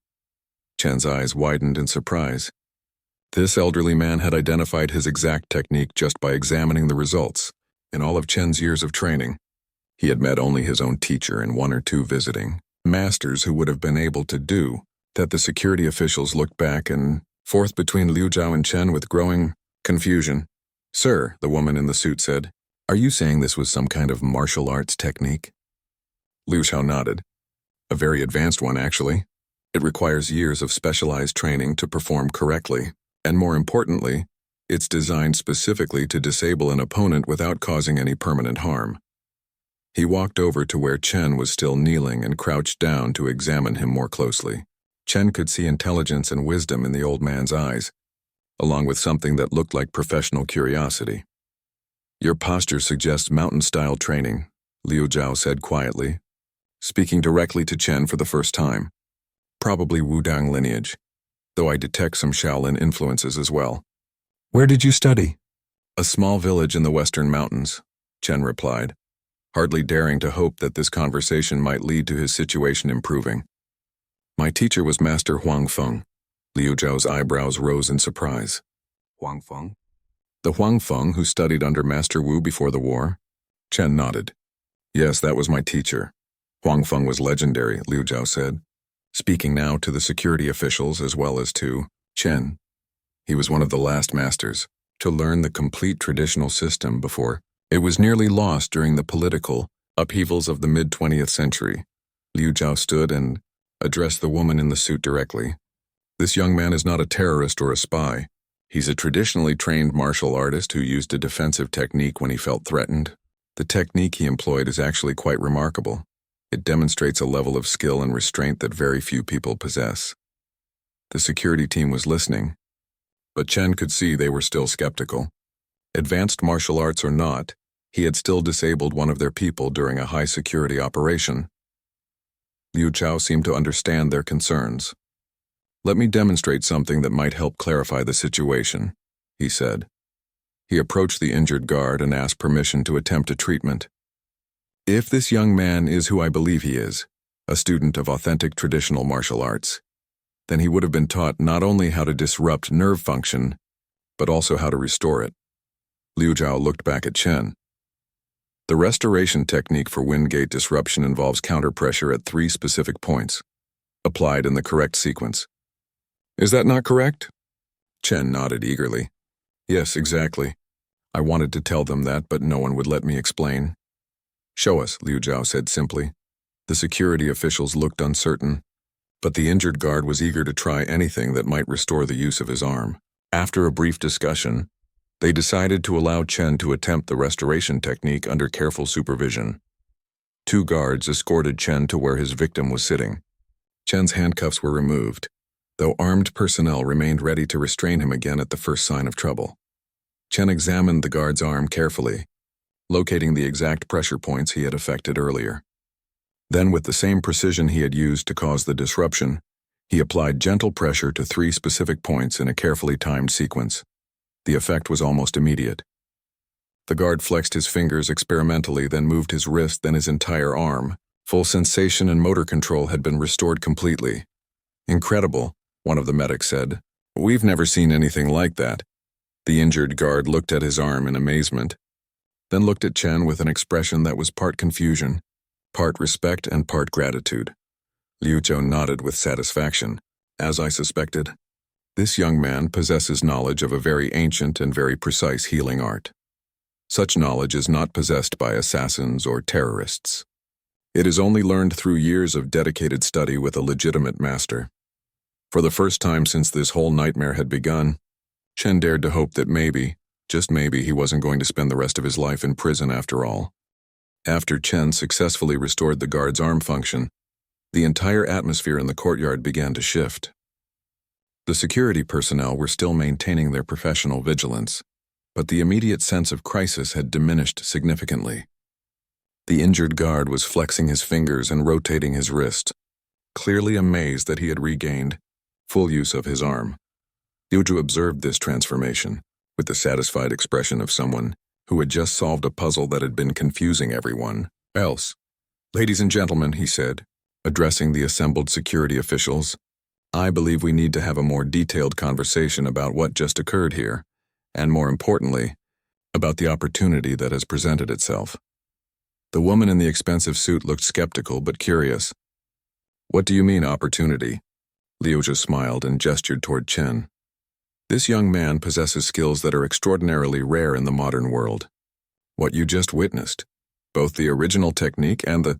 Chen's eyes widened in surprise. This elderly man had identified his exact technique just by examining the results. In all of Chen's years of training, he had met only his own teacher and one or two visiting masters who would have been able to do that. The security officials looked back and forth between Liu Zhao and Chen with growing confusion. Sir, the woman in the suit said, are you saying this was some kind of martial arts technique? Liu Zhao nodded. A very advanced one, actually. It requires years of specialized training to perform correctly, and more importantly, it's designed specifically to disable an opponent without causing any permanent harm. He walked over to where Chen was still kneeling and crouched down to examine him more closely. Chen could see intelligence and wisdom in the old man's eyes, along with something that looked like professional curiosity. Your posture suggests mountain-style training, Liu Zhao said quietly, speaking directly to Chen for the first time. Probably Wudang lineage, though I detect some Shaolin influences as well. Where did you study? A small village in the western mountains, Chen replied, hardly daring to hope that this conversation might lead to his situation improving. My teacher was Master Huang Feng. Liu Zhao's eyebrows rose in surprise. Huang Feng? The Huang Feng who studied under Master Wu before the war? Chen nodded. Yes, that was my teacher. Huang Feng was legendary, Liu Zhao said, speaking now to the security officials as well as to Chen. He was one of the last masters to learn the complete traditional system before it was nearly lost during the political upheavals of the mid-20th century. Liu Zhao stood and addressed the woman in the suit directly. This young man is not a terrorist or a spy. He's a traditionally trained martial artist who used a defensive technique when he felt threatened. The technique he employed is actually quite remarkable. It demonstrates a level of skill and restraint that very few people possess. The security team was listening, but Chen could see they were still skeptical. Advanced martial arts or not, he had still disabled one of their people during a high-security operation. Liu Zhao seemed to understand their concerns. Let me demonstrate something that might help clarify the situation, he said. He approached the injured guard and asked permission to attempt a treatment. If this young man is who I believe he is, a student of authentic traditional martial arts, then he would have been taught not only how to disrupt nerve function, but also how to restore it. Liu Zhao looked back at Chen. The restoration technique for Wingate disruption involves counter-pressure at 3 specific points, applied in the correct sequence. Is that not correct? Chen nodded eagerly. Yes, exactly. I wanted to tell them that, but no one would let me explain. Show us, Liu Zhao said simply. The security officials looked uncertain, but the injured guard was eager to try anything that might restore the use of his arm. After a brief discussion, they decided to allow Chen to attempt the restoration technique under careful supervision. 2 guards escorted Chen to where his victim was sitting. Chen's handcuffs were removed, though armed personnel remained ready to restrain him again at the first sign of trouble. Chen examined the guard's arm carefully, locating the exact pressure points he had affected earlier. Then, with the same precision he had used to cause the disruption, he applied gentle pressure to 3 specific points in a carefully timed sequence. The effect was almost immediate. The guard flexed his fingers experimentally, then moved his wrist, then his entire arm. Full sensation and motor control had been restored completely. Incredible, one of the medics said. We've never seen anything like that. The injured guard looked at his arm in amazement, then looked at Chen with an expression that was part confusion, part respect and part gratitude. Liu Zhao nodded with satisfaction. As I suspected, this young man possesses knowledge of a very ancient and very precise healing art. Such knowledge is not possessed by assassins or terrorists. It is only learned through years of dedicated study with a legitimate master. For the first time since this whole nightmare had begun, Chen dared to hope that maybe, just maybe, he wasn't going to spend the rest of his life in prison after all. After Chen successfully restored the guard's arm function, the entire atmosphere in the courtyard began to shift. The security personnel were still maintaining their professional vigilance, but the immediate sense of crisis had diminished significantly. The injured guard was flexing his fingers and rotating his wrist, clearly amazed that he had regained full use of his arm. Liu Zhao observed this transformation with the satisfied expression of someone who had just solved a puzzle that had been confusing everyone else. "Ladies and gentlemen," he said, addressing the assembled security officials, "I believe we need to have a more detailed conversation about what just occurred here, and more importantly, about the opportunity that has presented itself." The woman in the expensive suit looked skeptical but curious. "What do you mean, opportunity?" Liu Zhao smiled and gestured toward Chen. "This young man possesses skills that are extraordinarily rare in the modern world. What you just witnessed, both the original technique and the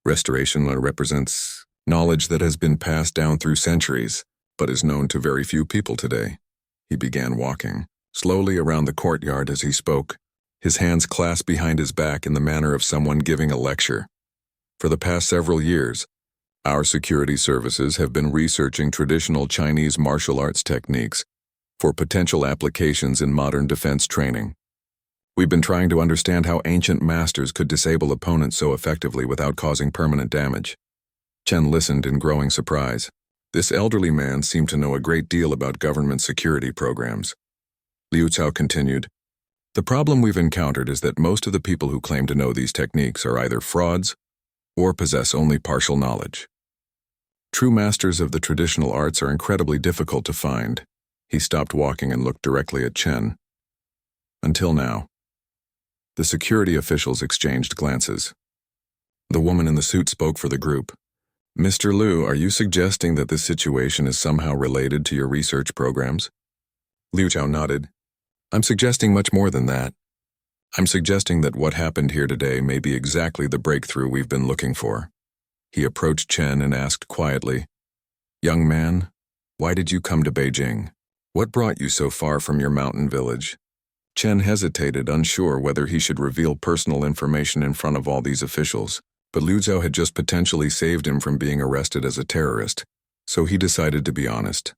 restoration, represents knowledge that has been passed down through centuries, but is known to very few people today." He began walking slowly around the courtyard as he spoke, his hands clasped behind his back in the manner of someone giving a lecture. "For the past several years, our security services have been researching traditional Chinese martial arts techniques for potential applications in modern defense training. We've been trying to understand how ancient masters could disable opponents so effectively without causing permanent damage." Chen listened in growing surprise. This elderly man seemed to know a great deal about government security programs. Liu Zhao continued, "The problem we've encountered is that most of the people who claim to know these techniques are either frauds or possess only partial knowledge. True masters of the traditional arts are incredibly difficult to find." He stopped walking and looked directly at Chen. "Until now." The security officials exchanged glances. The woman in the suit spoke for the group. "Mr. Liu, are you suggesting that this situation is somehow related to your research programs?" Liu Zhao nodded. "I'm suggesting much more than that. I'm suggesting that what happened here today may be exactly the breakthrough we've been looking for." He approached Chen and asked quietly, "Young man, why did you come to Beijing? What brought you so far from your mountain village?" Chen hesitated, unsure whether he should reveal personal information in front of all these officials, but Liu Zhao had just potentially saved him from being arrested as a terrorist, so he decided to be honest.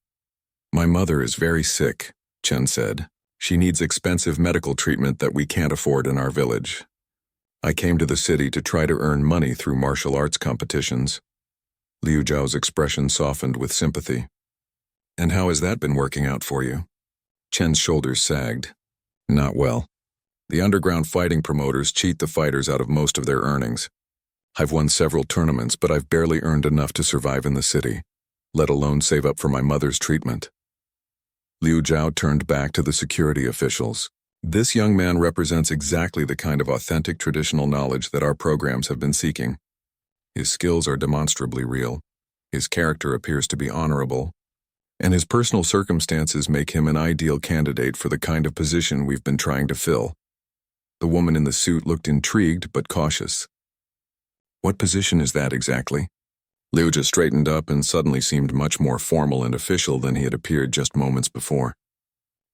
"My mother is very sick," Chen said. "She needs expensive medical treatment that we can't afford in our village. I came to the city to try to earn money through martial arts competitions." Liu Zhao's expression softened with sympathy. "And how has that been working out for you?" Chen's shoulders sagged. "Not well. The underground fighting promoters cheat the fighters out of most of their earnings. I've won several tournaments, but I've barely earned enough to survive in the city, let alone save up for my mother's treatment." Liu Zhao turned back to the security officials. "This young man represents exactly the kind of authentic traditional knowledge that our programs have been seeking. His skills are demonstrably real, his character appears to be honorable, and his personal circumstances make him an ideal candidate for the kind of position we've been trying to fill." The woman in the suit looked intrigued but cautious. "What position is that exactly?" Liu Zhao straightened up and suddenly seemed much more formal and official than he had appeared just moments before.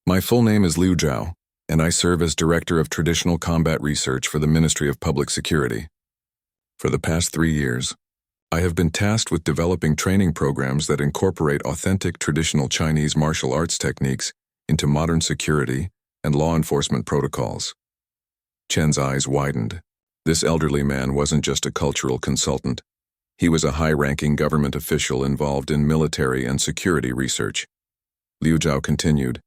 "My full name is Liu Zhao, and I serve as Director of Traditional Combat Research for the Ministry of Public Security. For the past 3 years, I have been tasked with developing training programs that incorporate authentic traditional Chinese martial arts techniques into modern security and law enforcement protocols." Chen's eyes widened. This elderly man wasn't just a cultural consultant. He was a high-ranking government official involved in military and security research. Liu Zhao continued,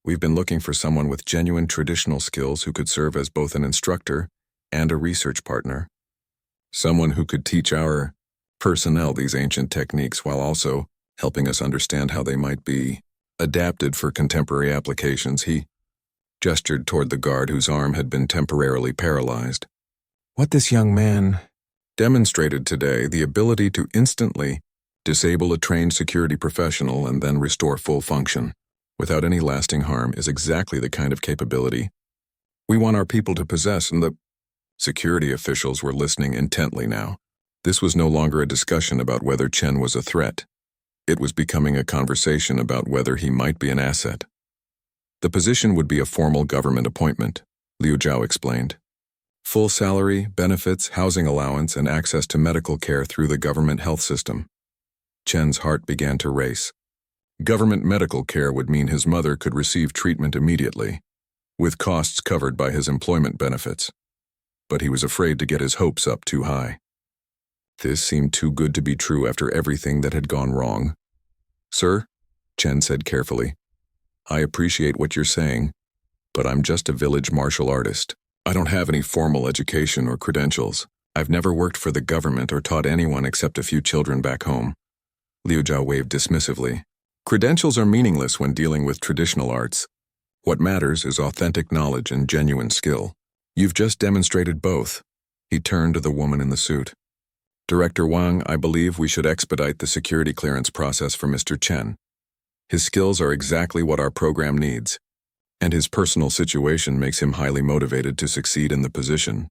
"We've been looking for someone with genuine traditional skills who could serve as both an instructor and a research partner. Someone who could teach our personnel these ancient techniques while also helping us understand how they might be adapted for contemporary applications. He gestured toward the guard whose arm had been temporarily paralyzed. What this young man demonstrated today, the ability to instantly disable a trained security professional and then restore full function without any lasting harm, is exactly the kind of capability we want our people to possess, and the security officials were listening intently now. This was no longer a discussion about whether Chen was a threat. It was becoming a conversation about whether he might be an asset. The position would be a formal government appointment, Liu Zhao explained. Full salary, benefits, housing allowance, and access to medical care through the government health system. Chen's heart began to race. Government medical care would mean his mother could receive treatment immediately, with costs covered by his employment benefits. But he was afraid to get his hopes up too high. This seemed too good to be true after everything that had gone wrong. Sir, Chen said carefully, I appreciate what you're saying, but I'm just a village martial artist. I don't have any formal education or credentials. I've never worked for the government or taught anyone except a few children back home. Liu Zhao waved dismissively. Credentials are meaningless when dealing with traditional arts. What matters is authentic knowledge and genuine skill. You've just demonstrated both. He turned to the woman in the suit. Director Wang, I believe we should expedite the security clearance process for Mr. Chen. His skills are exactly what our program needs, and his personal situation makes him highly motivated to succeed in the position.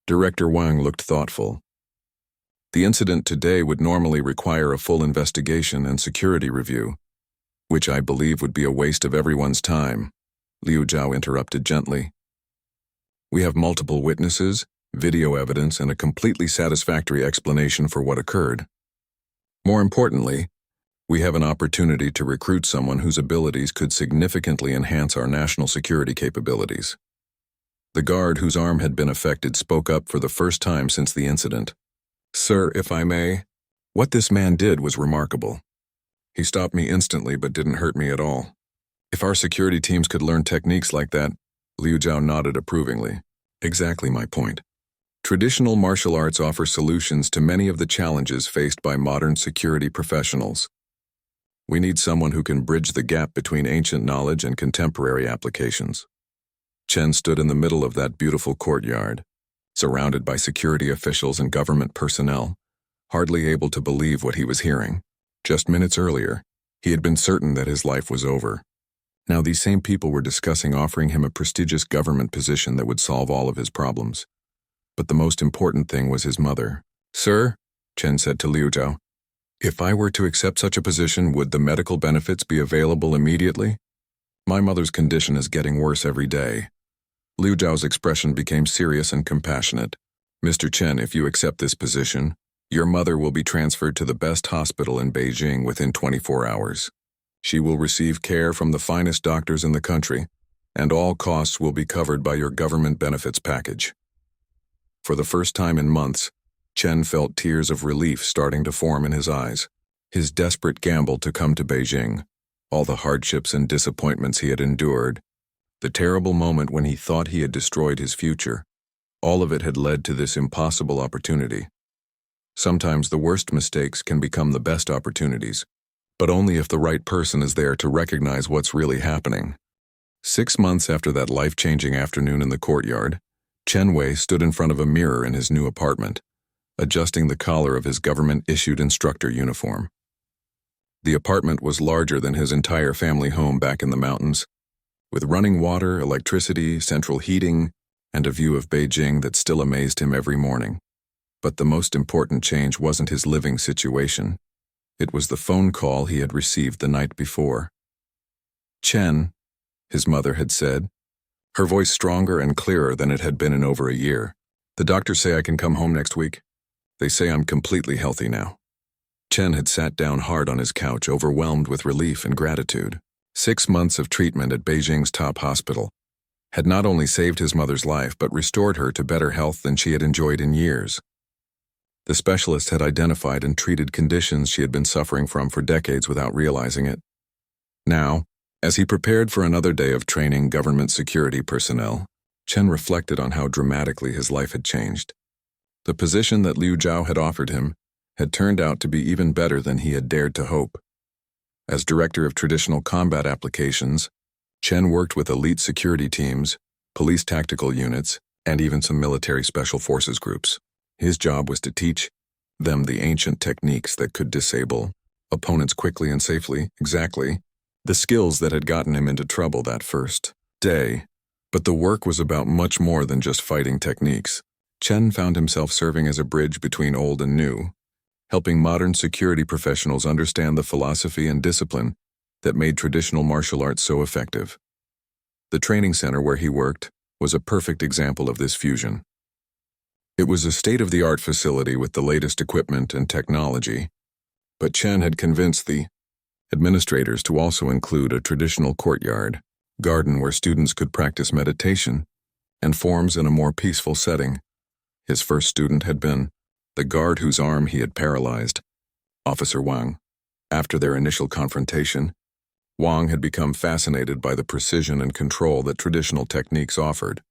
Director Wang looked thoughtful. The incident today would normally require a full investigation and security review, which I believe would be a waste of everyone's time, Liu Zhao interrupted gently. We have multiple witnesses, video evidence, and a completely satisfactory explanation for what occurred. More importantly, we have an opportunity to recruit someone whose abilities could significantly enhance our national security capabilities. The guard whose arm had been affected spoke up for the first time since the incident. Sir, if I may, what this man did was remarkable. He stopped me instantly but didn't hurt me at all. If our security teams could learn techniques like that, Liu Zhao nodded approvingly. Exactly my point. Traditional martial arts offer solutions to many of the challenges faced by modern security professionals. We need someone who can bridge the gap between ancient knowledge and contemporary applications. Chen stood in the middle of that beautiful courtyard, surrounded by security officials and government personnel, hardly able to believe what he was hearing. Just minutes earlier, he had been certain that his life was over. Now these same people were discussing offering him a prestigious government position that would solve all of his problems. But the most important thing was his mother. Sir, Chen said to Liu Zhao, if I were to accept such a position, would the medical benefits be available immediately? My mother's condition is getting worse every day. Liu Zhao's expression became serious and compassionate. Mr. Chen, if you accept this position, your mother will be transferred to the best hospital in Beijing within 24 hours. She will receive care from the finest doctors in the country, and all costs will be covered by your government benefits package. For the first time in months, Chen felt tears of relief starting to form in his eyes. His desperate gamble to come to Beijing, all the hardships and disappointments he had endured, the terrible moment when he thought he had destroyed his future, all of it had led to this impossible opportunity. Sometimes the worst mistakes can become the best opportunities, but only if the right person is there to recognize what's really happening. 6 months after that life-changing afternoon in the courtyard, Chen Wei stood in front of a mirror in his new apartment, adjusting the collar of his government-issued instructor uniform. The apartment was larger than his entire family home back in the mountains, with running water, electricity, central heating, and a view of Beijing that still amazed him every morning. But the most important change wasn't his living situation. It was the phone call he had received the night before. Chen, his mother had said, her voice stronger and clearer than it had been in over a year. The doctors say I can come home next week. They say I'm completely healthy now. Chen had sat down hard on his couch, overwhelmed with relief and gratitude. 6 months of treatment at Beijing's top hospital had not only saved his mother's life but restored her to better health than she had enjoyed in years. The specialist had identified and treated conditions she had been suffering from for decades without realizing it. Now, as he prepared for another day of training government security personnel, Chen reflected on how dramatically his life had changed. The position that Liu Zhao had offered him had turned out to be even better than he had dared to hope. As director of traditional combat applications, Chen worked with elite security teams, police tactical units, and even some military special forces groups. His job was to teach them the ancient techniques that could disable opponents quickly and safely, exactly the skills that had gotten him into trouble that first day. But the work was about much more than just fighting techniques. Chen found himself serving as a bridge between old and new, helping modern security professionals understand the philosophy and discipline that made traditional martial arts so effective. The training center where he worked was a perfect example of this fusion. It was a state-of-the-art facility with the latest equipment and technology, but Chen had convinced the administrators to also include a traditional courtyard, garden where students could practice meditation and forms in a more peaceful setting. His first student had been the guard whose arm he had paralyzed, Officer Wang. After their initial confrontation, Wang had become fascinated by the precision and control that traditional techniques offered.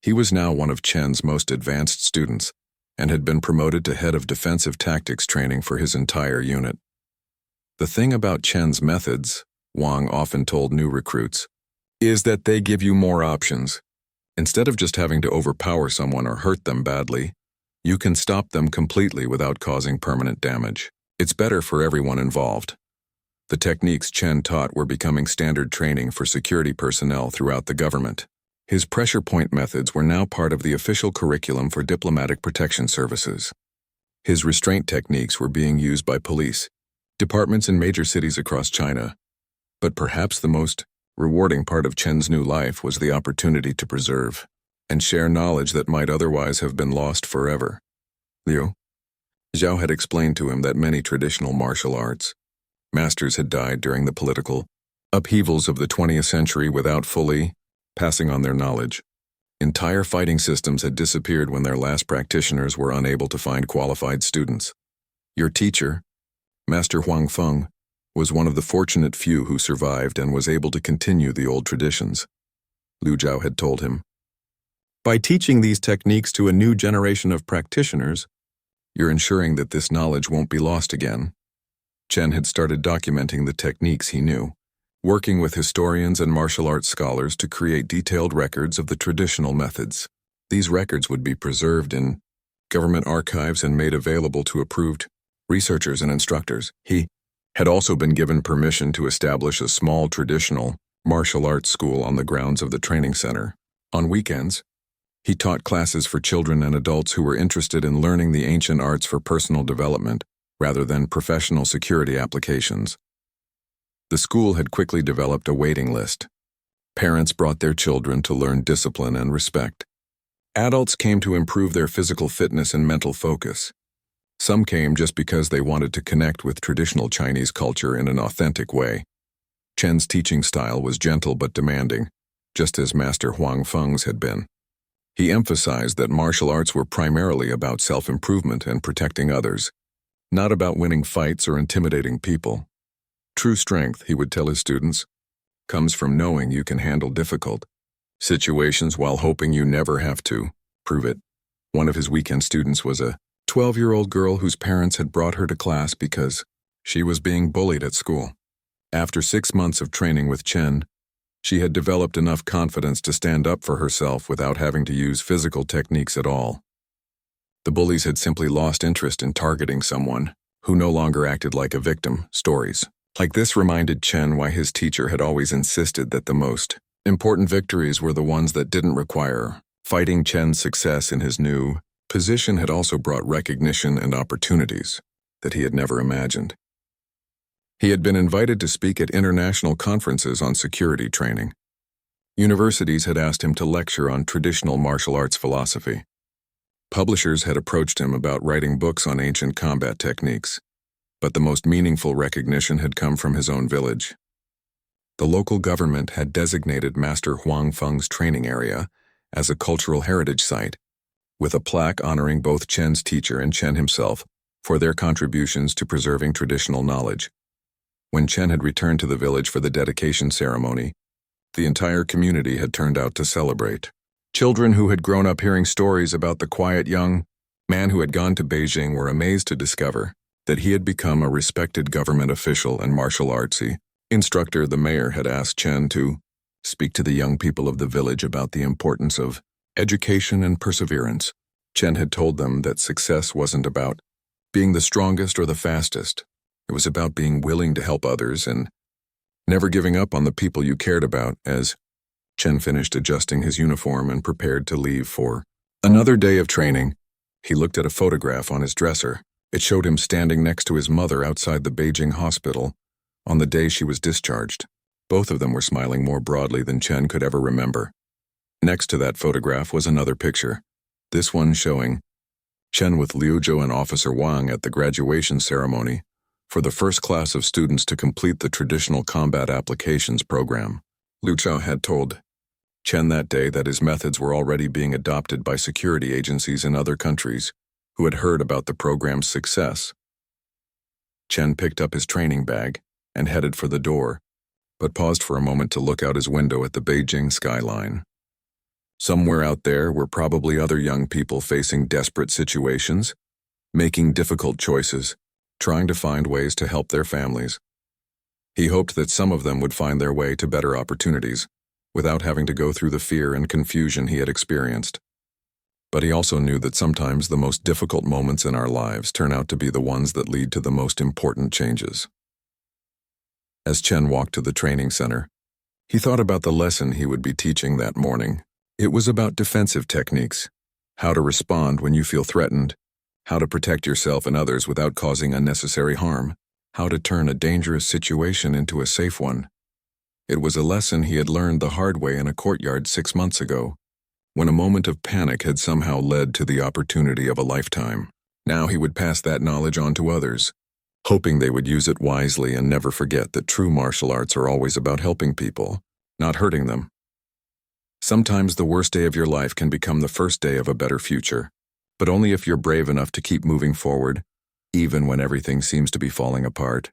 He was now one of Chen's most advanced students and had been promoted to head of defensive tactics training for his entire unit. The thing about Chen's methods, Wang often told new recruits, is that they give you more options. Instead of just having to overpower someone or hurt them badly, you can stop them completely without causing permanent damage. It's better for everyone involved. The techniques Chen taught were becoming standard training for security personnel throughout the government. His pressure point methods were now part of the official curriculum for diplomatic protection services. His restraint techniques were being used by police departments in major cities across China. But perhaps the most rewarding part of Chen's new life was the opportunity to preserve and share knowledge that might otherwise have been lost forever. Liu Xiao had explained to him that many traditional martial arts masters had died during the political upheavals of the 20th century without fully passing on their knowledge. Entire fighting systems had disappeared when their last practitioners were unable to find qualified students. Your teacher, Master Huang Feng, was one of the fortunate few who survived and was able to continue the old traditions, Liu Zhao had told him. By teaching these techniques to a new generation of practitioners, you're ensuring that this knowledge won't be lost again. Chen had started documenting the techniques he knew, working with historians and martial arts scholars to create detailed records of the traditional methods. These records would be preserved in government archives and made available to approved researchers and instructors. He had also been given permission to establish a small traditional martial arts school on the grounds of the training center. On weekends, he taught classes for children and adults who were interested in learning the ancient arts for personal development rather than professional security applications. The school had quickly developed a waiting list. Parents brought their children to learn discipline and respect. Adults came to improve their physical fitness and mental focus. Some came just because they wanted to connect with traditional Chinese culture in an authentic way. Chen's teaching style was gentle but demanding, just as Master Huang Feng's had been. He emphasized that martial arts were primarily about self-improvement and protecting others, not about winning fights or intimidating people. True strength, he would tell his students, comes from knowing you can handle difficult situations while hoping you never have to prove it. One of his weekend students was a 12-year-old girl whose parents had brought her to class because she was being bullied at school. After 6 months of training with Chen, she had developed enough confidence to stand up for herself without having to use physical techniques at all. The bullies had simply lost interest in targeting someone who no longer acted like a victim. Stories like this reminded Chen why his teacher had always insisted that the most important victories were the ones that didn't require fighting. Chen's success in his new position had also brought recognition and opportunities that he had never imagined. He had been invited to speak at international conferences on security training. Universities had asked him to lecture on traditional martial arts philosophy. Publishers had approached him about writing books on ancient combat techniques, but the most meaningful recognition had come from his own village. The local government had designated Master Huang Feng's training area as a cultural heritage site, with a plaque honoring both Chen's teacher and Chen himself for their contributions to preserving traditional knowledge. When Chen had returned to the village for the dedication ceremony, the entire community had turned out to celebrate. Children who had grown up hearing stories about the quiet young man who had gone to Beijing were amazed to discover that he had become a respected government official and martial artsy instructor. The mayor had asked Chen to speak to the young people of the village about the importance of education and perseverance. Chen had told them that success wasn't about being the strongest or the fastest. It was about being willing to help others and never giving up on the people you cared about. As Chen finished adjusting his uniform and prepared to leave for another day of training, he looked at a photograph on his dresser. It showed him standing next to his mother outside the Beijing hospital on the day she was discharged. Both of them were smiling more broadly than Chen could ever remember. Next to that photograph was another picture, this one showing Chen with Liu Zhou and Officer Wang at the graduation ceremony for the first class of students to complete the traditional combat applications program. Liu Zhou had told Chen that day that his methods were already being adopted by security agencies in other countries who had heard about the program's success. Chen picked up his training bag and headed for the door, but paused for a moment to look out his window at the Beijing skyline. Somewhere out there were probably other young people facing desperate situations, making difficult choices, trying to find ways to help their families. He hoped that some of them would find their way to better opportunities, without having to go through the fear and confusion he had experienced. But he also knew that sometimes the most difficult moments in our lives turn out to be the ones that lead to the most important changes. As Chen walked to the training center, he thought about the lesson he would be teaching that morning. It was about defensive techniques, how to respond when you feel threatened, how to protect yourself and others without causing unnecessary harm, how to turn a dangerous situation into a safe one. It was a lesson he had learned the hard way in a courtyard 6 months ago, when a moment of panic had somehow led to the opportunity of a lifetime. Now he would pass that knowledge on to others, hoping they would use it wisely and never forget that true martial arts are always about helping people, not hurting them. Sometimes the worst day of your life can become the first day of a better future, but only if you're brave enough to keep moving forward, even when everything seems to be falling apart.